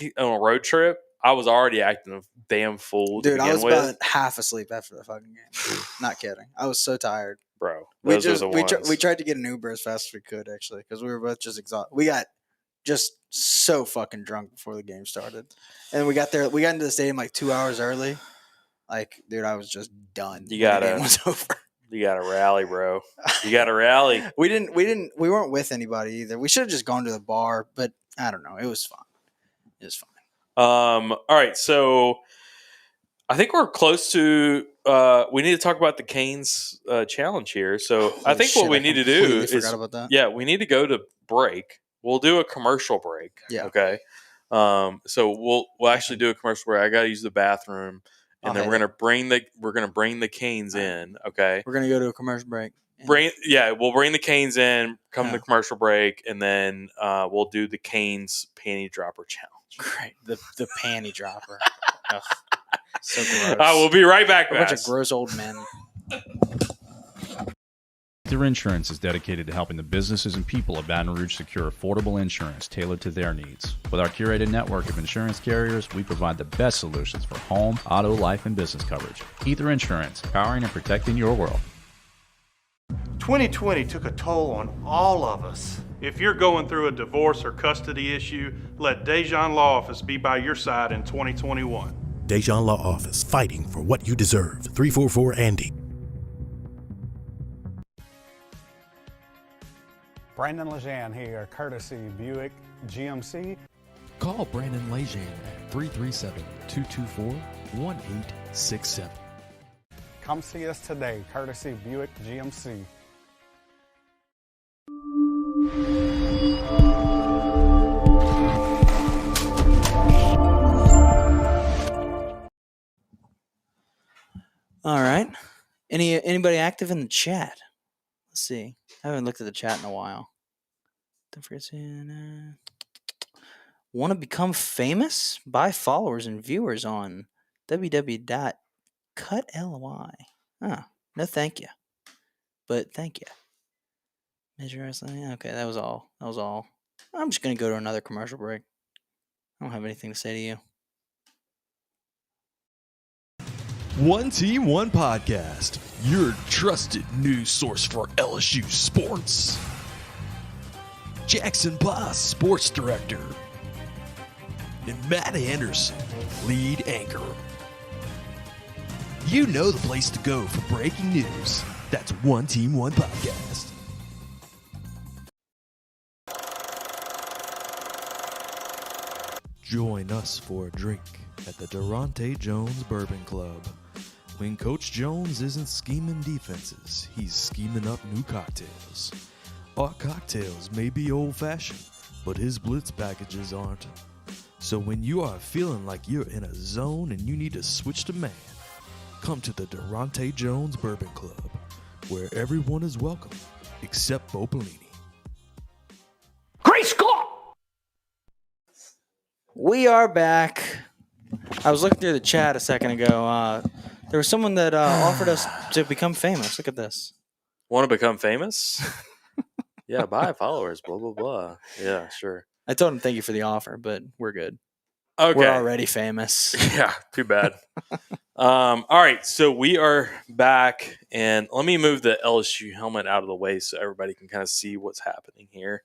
trip, I was already acting a damn fool. Dude, I was about half asleep after the fucking game. Not kidding. I was so tired. Bro, We tried to get an Uber as fast as we could, actually, because we were both just exhausted. We got just so fucking drunk before the game started, and we got into the stadium like 2 hours early. Like, dude, I was just done. The game was over. You got to rally, bro. You got to rally. We weren't with anybody either. We should have just gone to the bar, but I don't know. It was fun. It was fine. All right, so I think we're close to. We need to talk about the Canes challenge here. So I think what we need to do is, about that. Yeah, we need to go to break. We'll do a commercial break. Yeah. Okay. So we'll actually do a commercial break. I got to use the bathroom, and then we're gonna bring the Canes in. Okay. We're gonna go to a commercial break. We'll bring the Canes in. Come to commercial break, and then we'll do the Canes panty dropper challenge. Great. The panty dropper. Ugh. So gross. We'll be right back, A bunch of gross old men. Ether Insurance is dedicated to helping the businesses and people of Baton Rouge secure affordable insurance tailored to their needs. With our curated network of insurance carriers, we provide the best solutions for home, auto, life, and business coverage. Ether Insurance, powering and protecting your world. 2020 took a toll on all of us. If you're going through a divorce or custody issue, let Dejan Law Office be by your side in 2021. Dejan Law Office, fighting for what you deserve. 344-ANDY. Brandon Lejean here, courtesy Buick GMC. Call Brandon Lejean at 337-224-1867. Come see us today, courtesy Buick GMC. All right. Anybody active in the chat? Let's see. I haven't looked at the chat in a while. Don't forget to want to become famous? Buy followers and viewers on www.cutly. Oh, no thank you. But thank you. Measure wrestling. Okay, that was all. I'm just going to go to another commercial break. I don't have anything to say to you. One Team, One Podcast, your trusted news source for LSU sports. Jackson Boss, sports director. And Matt Anderson, lead anchor. You know the place to go for breaking news. That's One Team, One Podcast. Join us for a drink at the Durante Jones Bourbon Club. When Coach Jones isn't scheming defenses, he's scheming up new cocktails. Our cocktails may be old-fashioned, but his blitz packages aren't. So when you are feeling like you're in a zone and you need to switch to man, come to the Durante Jones Bourbon Club, where everyone is welcome, except Bo Pelini. Great Scott! We are back. I was looking through the chat a second ago. There was someone that offered us to become famous. Look at this. Want to become famous? Yeah, buy followers, blah, blah, blah. Yeah, sure. I told him thank you for the offer, but we're good. Okay. We're already famous. Yeah, too bad. All right, so we are back, and let me move the LSU helmet out of the way so everybody can kind of see what's happening here.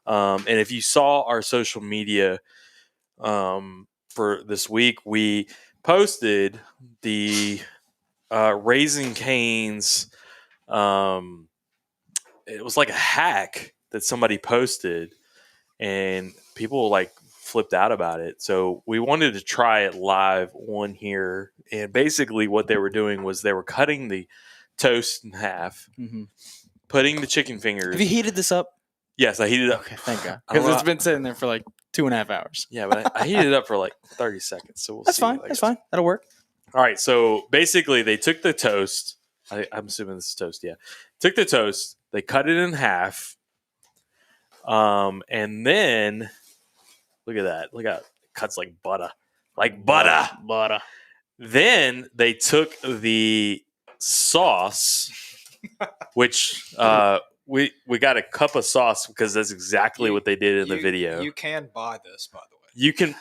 And if you saw our social media for this week, we posted the Raising Cane's it was like a hack that somebody posted, and people like flipped out about it. So we wanted to try it live on here. And basically, what they were doing was they were cutting the toast in half, putting the chicken fingers. Have you heated this up? Yes, I heated it up. Okay, thank God. Because it's been sitting there for like 2.5 hours. Yeah, but I heated it up for like 30 seconds. So we'll That's see. fine. That's fine. That'll work. All right. So basically, they took the toast. I'm assuming this is toast. Yeah. Took the toast. They cut it in half. And then look at that. Look at it cuts like butter. Like butter. Butter. Then they took the sauce, which we got a cup of sauce because that's exactly what they did in the video. You can buy this, by the way. You can.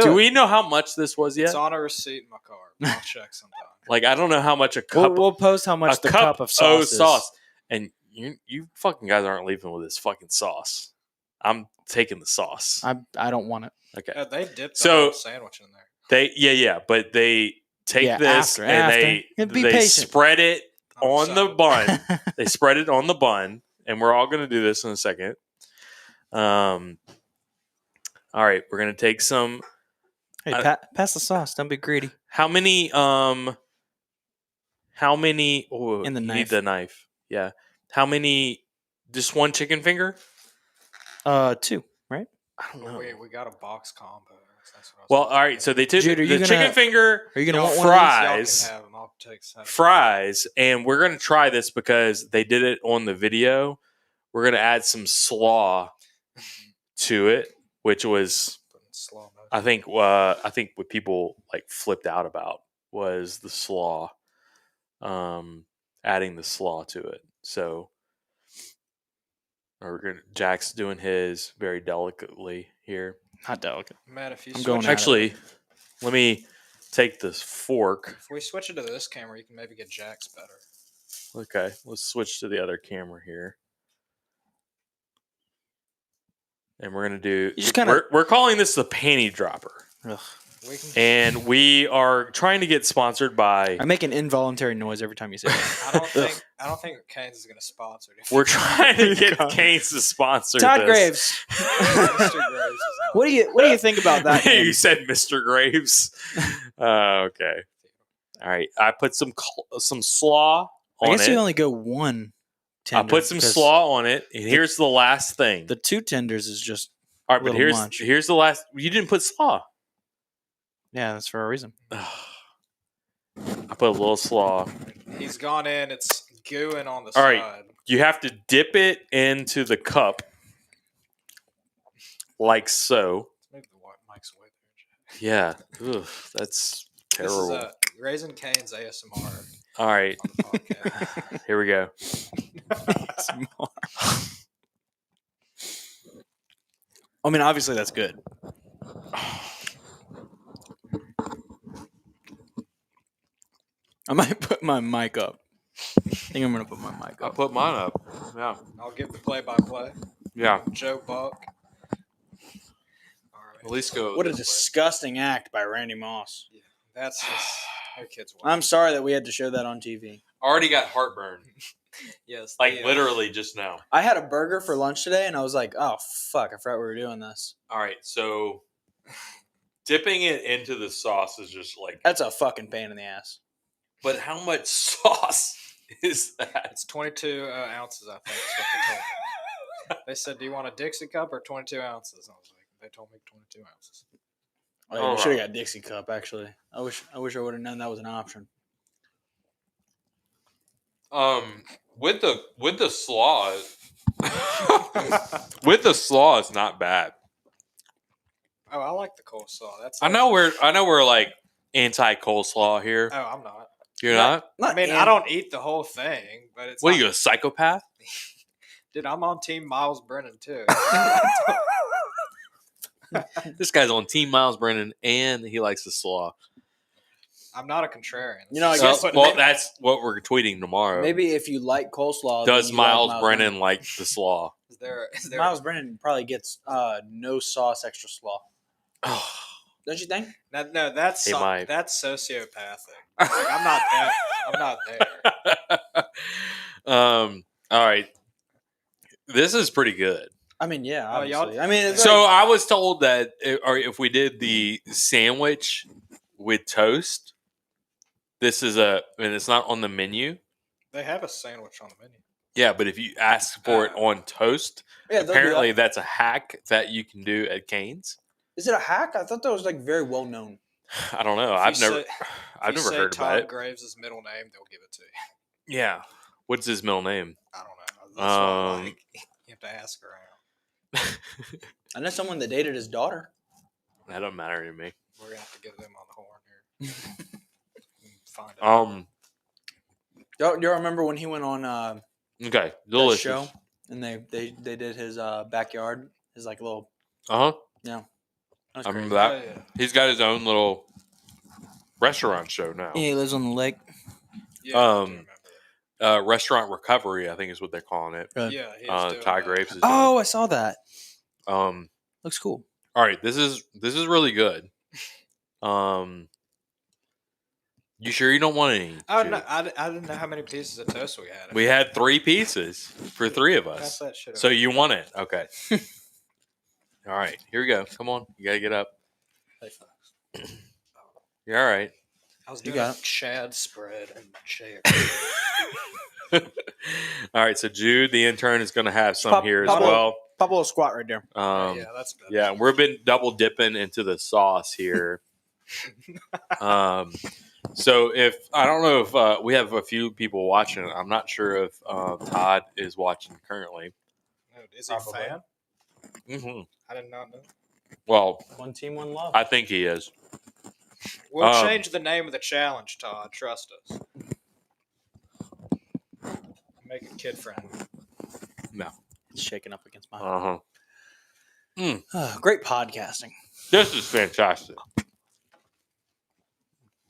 Do we know how much this was yet? It's on a receipt in my car. I'll check sometime. Like, I don't know how much a cup. We'll post how much the cup of sauce is. And you fucking guys aren't leaving with this fucking sauce. I'm taking the sauce. I don't want it. Okay. They dipped the whole sandwich in there. But they take this after. they spread it on the bun. They spread it on the bun, and we're all going to do this in a second. All right, we're going to take some. Hey, pass the sauce. Don't be greedy. How many? Oh, in the you knife. need the knife. Yeah. How many? Just one chicken finger? 2, right? I don't know. We got a box combo. That's what Well, all right. So they took Jude, the chicken finger. Are you gonna want fries? Y'all can have them. I'll take some. Fries, and we're going to try this because they did it on the video. We're going to add some slaw to it, which was, I think what people like flipped out about was the slaw, adding the slaw to it. So, Jack's doing his very delicately here. Not delicate. Matt, if you Actually, let me take this fork. If we switch it to this camera, you can maybe get Jack's better. Okay, let's switch to the other camera here. And we're going to do... We're calling this the panty dropper. Ugh. And we are trying to get sponsored by... I make an involuntary noise every time you say that. I don't think Canes is going to sponsor it. We're trying to get Canes to sponsor Todd this. Graves. Mr. Graves is What do you think about that? You said Mr. Graves. Okay. All right. I put some slaw on it. I guess you only go one tender. I put some slaw on it. And here's the last thing. The 2 tenders is just all right, but here's the last. You didn't put slaw. Yeah, that's for a reason. I put a little slaw. He's gone in. It's gooing on the All side. right. You have to dip it into the cup like so. Maybe the mic's way there. Yeah. Ugh, that's terrible. This is Raisin Cane's ASMR. All right. Here we go. I mean, obviously that's good. I might put my mic up. I think I'm going to put my mic up. I'll put mine up. Yeah. I'll give the play-by-play. Yeah. Joe Buck. All right. At least go. What a disgusting act by Randy Moss. Yeah, that's just our kids. I'm sorry that we had to show that on TV. Already got heartburn. Yes. Like literally just now. I had a burger for lunch today, and I was like, oh, fuck, I forgot we were doing this. All right. So dipping it into the sauce is just like. That's a fucking pain in the ass. But how much sauce is that? It's 22 ounces, I think. Is what they told me. They said, "Do you want a Dixie cup or 22 ounces?" And I was like, "They told me 22 ounces." Oh, we should have got Dixie cup. Actually, I wish I would have known that was an option. With the slaw, with the slaw, it's not bad. Oh, I like the coleslaw. I know we're like anti coleslaw here. Oh, I'm not. You're not? I mean, I don't eat the whole thing, but it's. What are you, a psychopath? Dude, I'm on Team Miles Brennan too. This guy's on Team Miles Brennan, and he likes the slaw. I'm not a contrarian. You know, I guess. Well, that's what we're tweeting tomorrow. Maybe if you like coleslaw, does Miles Brennan like the slaw? Is there Miles Brennan probably gets no sauce, extra slaw. Don't you think? No, that's sociopathic. Like, I'm not there. All right. This is pretty good. I mean, yeah, Oh, y'all- obviously. I mean, it's So like, I was told that if we did the sandwich with toast, this is and it's not on the menu. They have a sandwich on the menu. Yeah, but if you ask for it on toast, yeah, they'll do apparently that. that's a hack that you can do at Cane's. Is it a hack? I thought that was like very well known. I don't know. If I've you never say- I've if you never say heard Todd about it. Graves' middle name, they'll give it to you. Yeah. What's his middle name? I don't know. That's why, like, you have to ask around. I know someone that dated his daughter. That don't matter to me. We're gonna have to get them on the horn here. Find out. Do you remember when he went on Okay, that delicious. show and they did his backyard, his like little Uh huh. yeah. That was I crazy. remember that. Oh, yeah. He's got his own little restaurant show now. Yeah, he lives on the lake. Yeah, I do remember Restaurant recovery, I think is what they're calling it. that. Yeah, he was doing Ty that. Graves is Oh, I saw that. doing. Looks cool. All right, this is really good. You sure you don't want any? Oh, Jude? no, I didn't know how many pieces of toast we had. We had 3 pieces for 3 of Pass us. that shit So over. you want it? Okay. All right, here we go. Come on, you gotta get up. Hey, folks. You're all right. I was You doing got a Chad spread in my chair. All right, so Jude, the intern, is going to have some Pop- here as pop a- well. Pop a little squat right there. Yeah, that's better. Yeah, we've been double dipping into the sauce here. So if I don't know if we have a few people watching, I'm not sure if Todd is watching currently. Is he a fan? Mm-hmm. I did not know. Well, One team, one love. I think he is. We'll change the name of the challenge, Todd. Trust us. Make it kid friendly. No. It's shaking up against my Uh huh. Great podcasting. This is fantastic.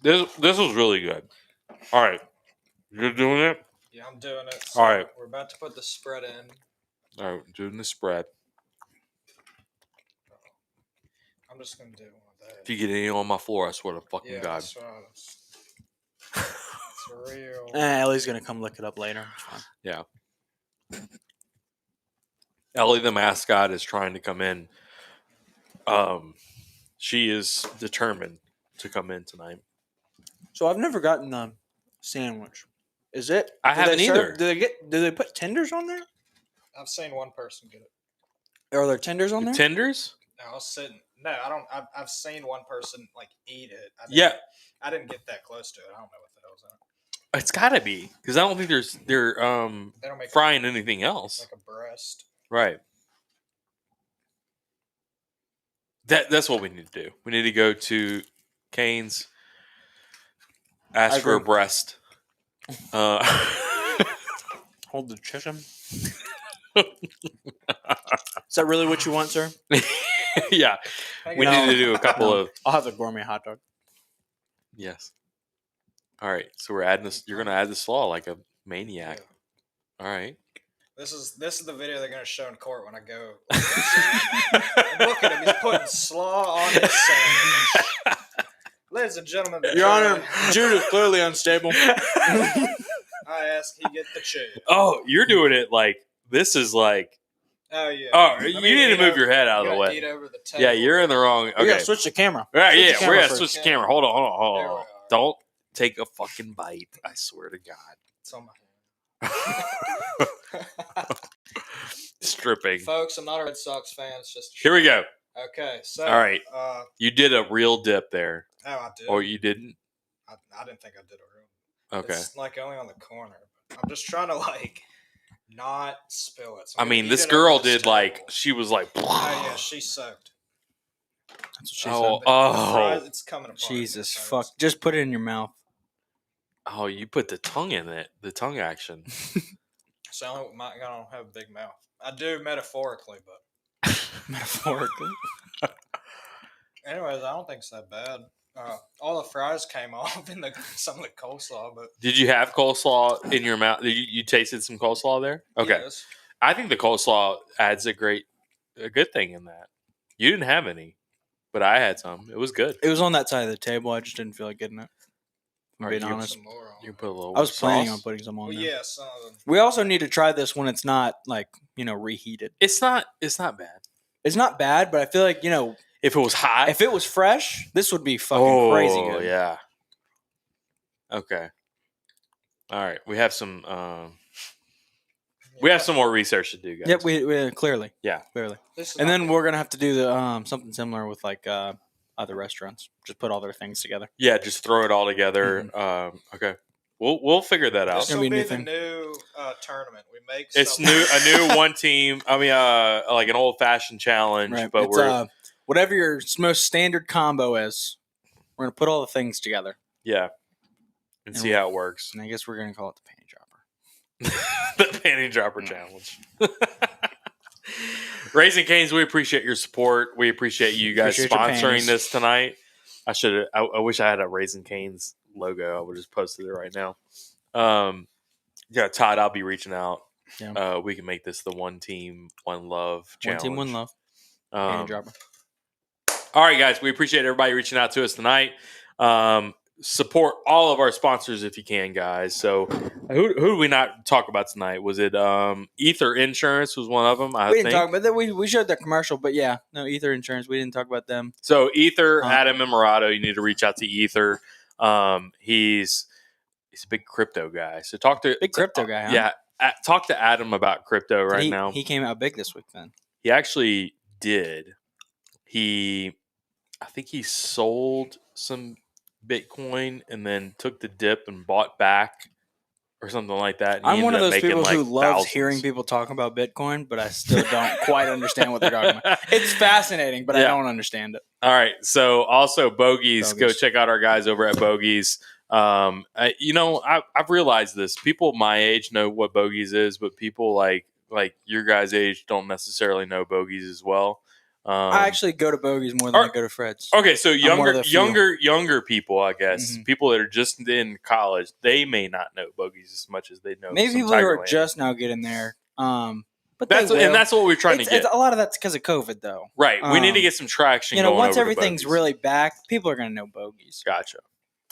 This was really good. All right, you're doing it. Yeah, I'm doing it. All right. We're about to put the spread in. All right, doing the spread. I'm just gonna do one of that. If you get any on my floor, I swear to fucking Yeah, God. that's right. It's real. Ellie's gonna come look it up later. It's fine. Yeah. Ellie, the mascot, is trying to come in. She is determined to come in tonight. So I've never gotten the sandwich. Is it? I do haven't they either. Do they put tenders on there? I've seen one person get it. Are there tenders on there? Tenders? No, I was sitting. No, I don't. I've seen one person like eat it. Yeah. I didn't get that close to it. I don't know what the hell's in it. It's got to be because I don't think they're They don't make frying anything else. like a breast. Right. That's what we need to do. We need to go to Cane's, ask for a breast. Hold the chicken. Is that really what you want, sir? Yeah. We need to do a couple of. I'll have a gourmet hot dog. Yes. All right. So we're adding this. You're going to add the slaw like a maniac. All right. This is the video they're gonna show in court when I go. And look at him; he's putting slaw on his sandwich. Ladies and gentlemen, Your Honor, Jude is clearly unstable. I ask he get the chew. Oh, you're doing it like this is like. Oh yeah. Oh, I you mean, need to eat move over- your head out of you the gotta way. eat over the table. Yeah, you're in the wrong. We Okay. gotta switch the camera. Right, Switch yeah, the camera we gotta first. switch the camera. Hold on. There we are. Don't take a fucking bite. I swear to God. It's on my Stripping. Folks, I'm not a Red Sox fan. It's just Here we go. Okay, so All right. You You did a real dip there. Oh, I did. Or you didn't? I didn't think I did a real. Okay. It's like only on the corner. I'm just trying to like not spill it. So I I'm mean, gonna this eat it over girl this did table. like, she was like, Oh yeah, she soaked. That's what she oh, The oh, fries, it's coming apart. Jesus So fuck! Just put it in your mouth. oh, you put the tongue in it, the tongue action. So I don't have a big mouth. I do metaphorically, but Metaphorically. anyways, I don't think it's that bad. All the fries came off in some of the coleslaw, but Did you have coleslaw in your mouth? Did you tasted some coleslaw there? Okay. yes. I think the coleslaw adds a good thing in that. You didn't have any, but I had some. It was good. It was on that side of the table. I just didn't feel like getting it. I'm being honest. Some more on. You can put a little. I was planning sauce. on putting some on Well, there. yeah, some of them. We also need to try this when it's not reheated. It's not bad. It's not bad, but I feel like If it was hot, if it was fresh, this would be fucking crazy oh good. yeah. Okay. All right, we have some. We have some more research to do, guys. Yep, we clearly. Yeah, clearly. And then we're gonna have to do the something similar with like other restaurants. Just put all their things together. Yeah, just throw it all together. Okay, we'll figure that out. This will be the new tournament. We make it's something. a new one team. I mean, like an old fashioned challenge, Right. but It's, we're whatever your most standard combo is. We're gonna put all the things together. yeah, and see how it works. And I guess we're gonna call it the panty dropper. The panty dropper challenge. Raising Cane's, we appreciate your support. We appreciate you guys sponsoring this tonight. I wish I had a Raising Cane's logo. I would have just posted it right now. Yeah, Todd, I'll be reaching out. Yeah. We can make this the one team, one love challenge. One team, one love. Panty dropper. All right, guys. We appreciate everybody reaching out to us tonight. Support all of our sponsors if you can, guys. So who did we not talk about tonight? Was it Ether Insurance was one of them? We didn't talk about that. We showed that commercial, but yeah, no, Ether Insurance. We didn't talk about them. So Ether, Adam Emirato, you need to reach out to Ether. He's a big crypto guy. So talk to crypto guy. Huh? Yeah, talk to Adam about crypto right now. He came out big this week. Then he actually did. I think he sold some Bitcoin and then took the dip and bought back or something like that. I'm one of those people who loves hearing people talk about Bitcoin, but I still don't quite understand what they're talking about. It's fascinating, but I don't understand it. All right. So also Bogies. Go check out our guys over at Bogies. I've realized this. People my age know what Bogies is, but people like your guys' age don't necessarily know Bogies as well. I actually go to Bogies more than I go to Fred's. Okay, so younger people, I guess, people that are just in college, they may not know Bogies as much as they know. Maybe people who are just now getting there. But that's what we're trying to get. A lot of that's because of COVID, though. Right. We need to get some traction. Once everything's really back, people are going to know Bogies. Gotcha.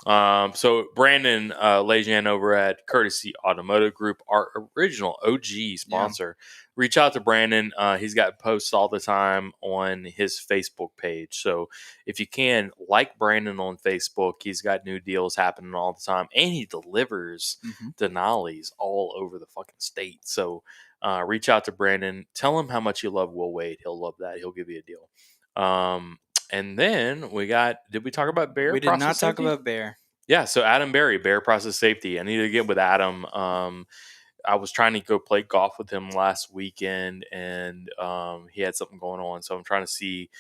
So Brandon Lejean over at Courtesy Automotive Group, our original OG sponsor. Reach out to Brandon. He's got posts all the time on his Facebook page. So if you can, like Brandon on Facebook, he's got new deals happening all the time, and he delivers Denali's all over the fucking state. So reach out to Brandon. Tell him how much you love Will Wade. He'll love that. He'll give you a deal. And then did we talk about Bear? We did not talk about Bear. Yeah, so Adam Berry, Bear Process Safety. I need to get with Adam. I was trying to go play golf with him last weekend, and he had something going on. So I'm trying to see.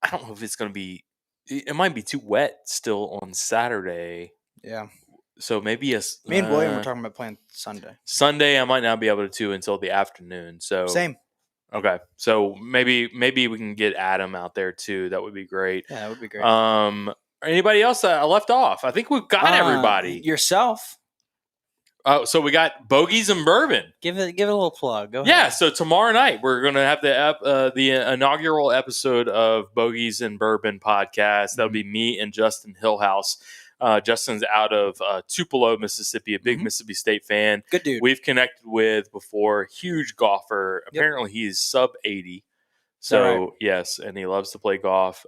I don't know if it's going to be – it might be too wet still on Saturday. Yeah. So maybe me and William were talking about playing Sunday. Sunday, I might not be able to until the afternoon. So same. Okay, so maybe we can get Adam out there too. That would be great. Yeah, that would be great. Anybody else that I left off? I think we've got everybody. Yourself. So we got Bogies and Bourbon. Give it a little plug. Go ahead. Yeah. So tomorrow night we're gonna have the inaugural episode of Bogies and Bourbon podcast. That'll be me and Justin Hillhouse. Justin's out of Tupelo, Mississippi, a big Mississippi State fan. Good dude. We've connected with before. Huge golfer. Yep. Apparently he's sub 80. So yes, and he loves to play golf.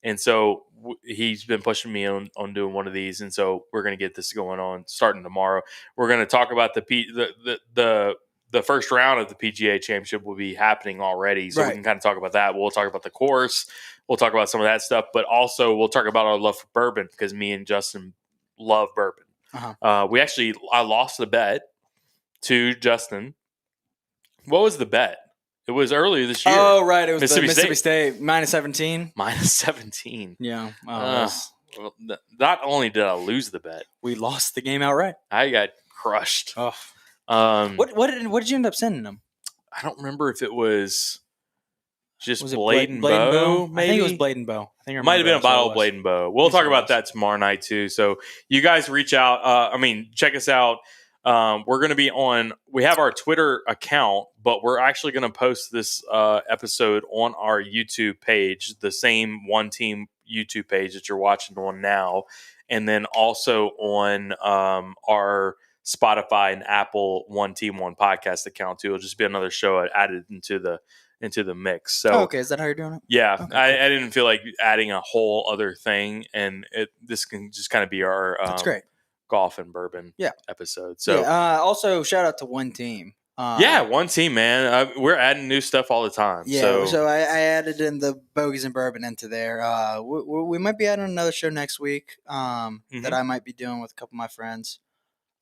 And so he's been pushing me on doing one of these, and so we're going to get this going on starting tomorrow. We're going to talk about the first round of the PGA Championship will be happening already, so we can kind of talk about that. We'll talk about the course. We'll talk about some of that stuff, but also we'll talk about our love for bourbon because me and Justin love bourbon. I lost the bet to Justin. What was the bet? It was earlier this year. Oh, right. It was Mississippi State minus 17. Minus 17. Yeah. Well, not only did I lose the bet, we lost the game outright. I got crushed. Oh. What did you end up sending them? I don't remember if it was just Blade and Bow. Maybe? I think it was Blade and Bow. It might have been a bottle of Blade and Bow. We'll talk about that tomorrow night too. So you guys reach out. Check us out. We're going to be we have our Twitter account, but we're actually going to post this episode on our YouTube page, the same One Team, YouTube page that you're watching on now, and then also on our Spotify and Apple One Team One podcast account too. It'll just be another show added into the mix. So okay, is that how you're doing it? yeah, Okay, I didn't feel like adding a whole other thing, and this can just kind of be our That's great. golf and bourbon episode. So also shout out to One Team. One Team, man. We're adding new stuff all the time. Yeah, so I added in the Bogies and Bourbon into there. We might be adding another show next week that I might be doing with a couple of my friends.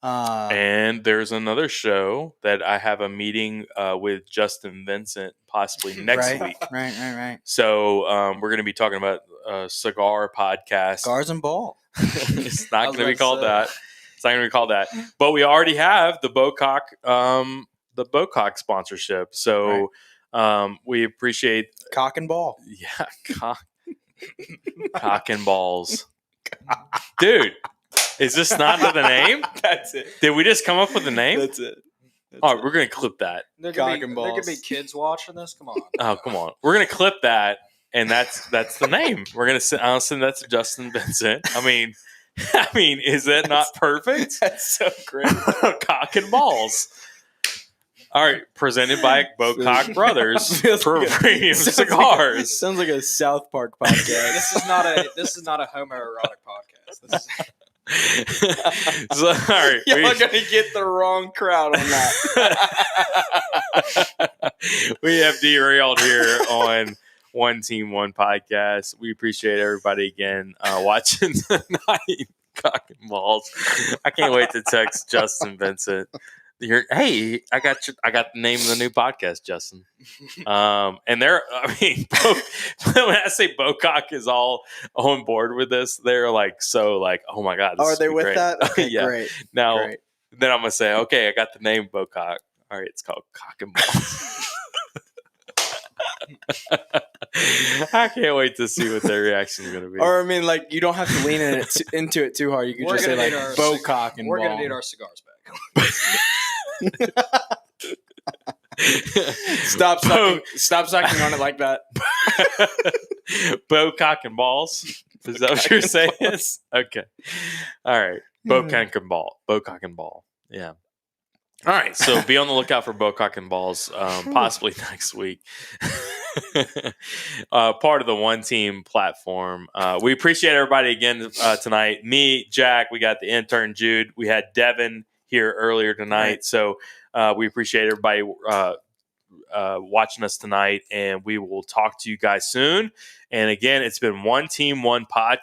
And there's another show that I have a meeting with Justin Vincent possibly next week. Right. So we're going to be talking about a cigar podcast. Cigars and Ball. It's not going to be called that. It's not going to be called that. But we already have the Bocock sponsorship. So we appreciate Cock and Ball. Yeah, cock and balls. Dude, is this not the name? That's it. Did we just come up with the name? That's it. All right, we're going to clip that. There could be kids watching this. Come on. Oh, come on. We're going to clip that, and that's the name. We're going to I'll send that to Justin Vincent. I mean, is that not perfect? That's so great. Cock and balls. All right, presented by Bocock Brothers for premium cigars. Sounds like a South Park podcast. This is not a homoerotic podcast. This is So, all right, Y'all are gonna get the wrong crowd on that. We have derailed here on One Team One podcast. We appreciate everybody again watching tonight. Cock and balls. I can't wait to text Justin Vincent. Hey, I got the name of the new podcast, Justin. And when I say Bocock is all on board with this, they're like, oh my God. Are they with great. that? Okay, yeah. great. Now, Great. then I'm going to say, okay, I got the name Bocock. All right, it's called Cock and Balls. I can't wait to see what their reaction is going to be. Or you don't have to lean into it too hard. You can just say Bocock and we're Ball. going to need our cigars back. Stop sucking on it like that. Bocock and balls. Is that what you're saying? Okay. All right. Bocock and ball. Yeah. All right. So be on the lookout for Bocock and balls, possibly next week. Part of the One Team platform. We appreciate everybody again tonight. Me, Jack, we got the intern Jude. We had Devin here earlier tonight. Right. So we appreciate everybody watching us tonight, and we will talk to you guys soon. And again, it's been One Team, One Podcast.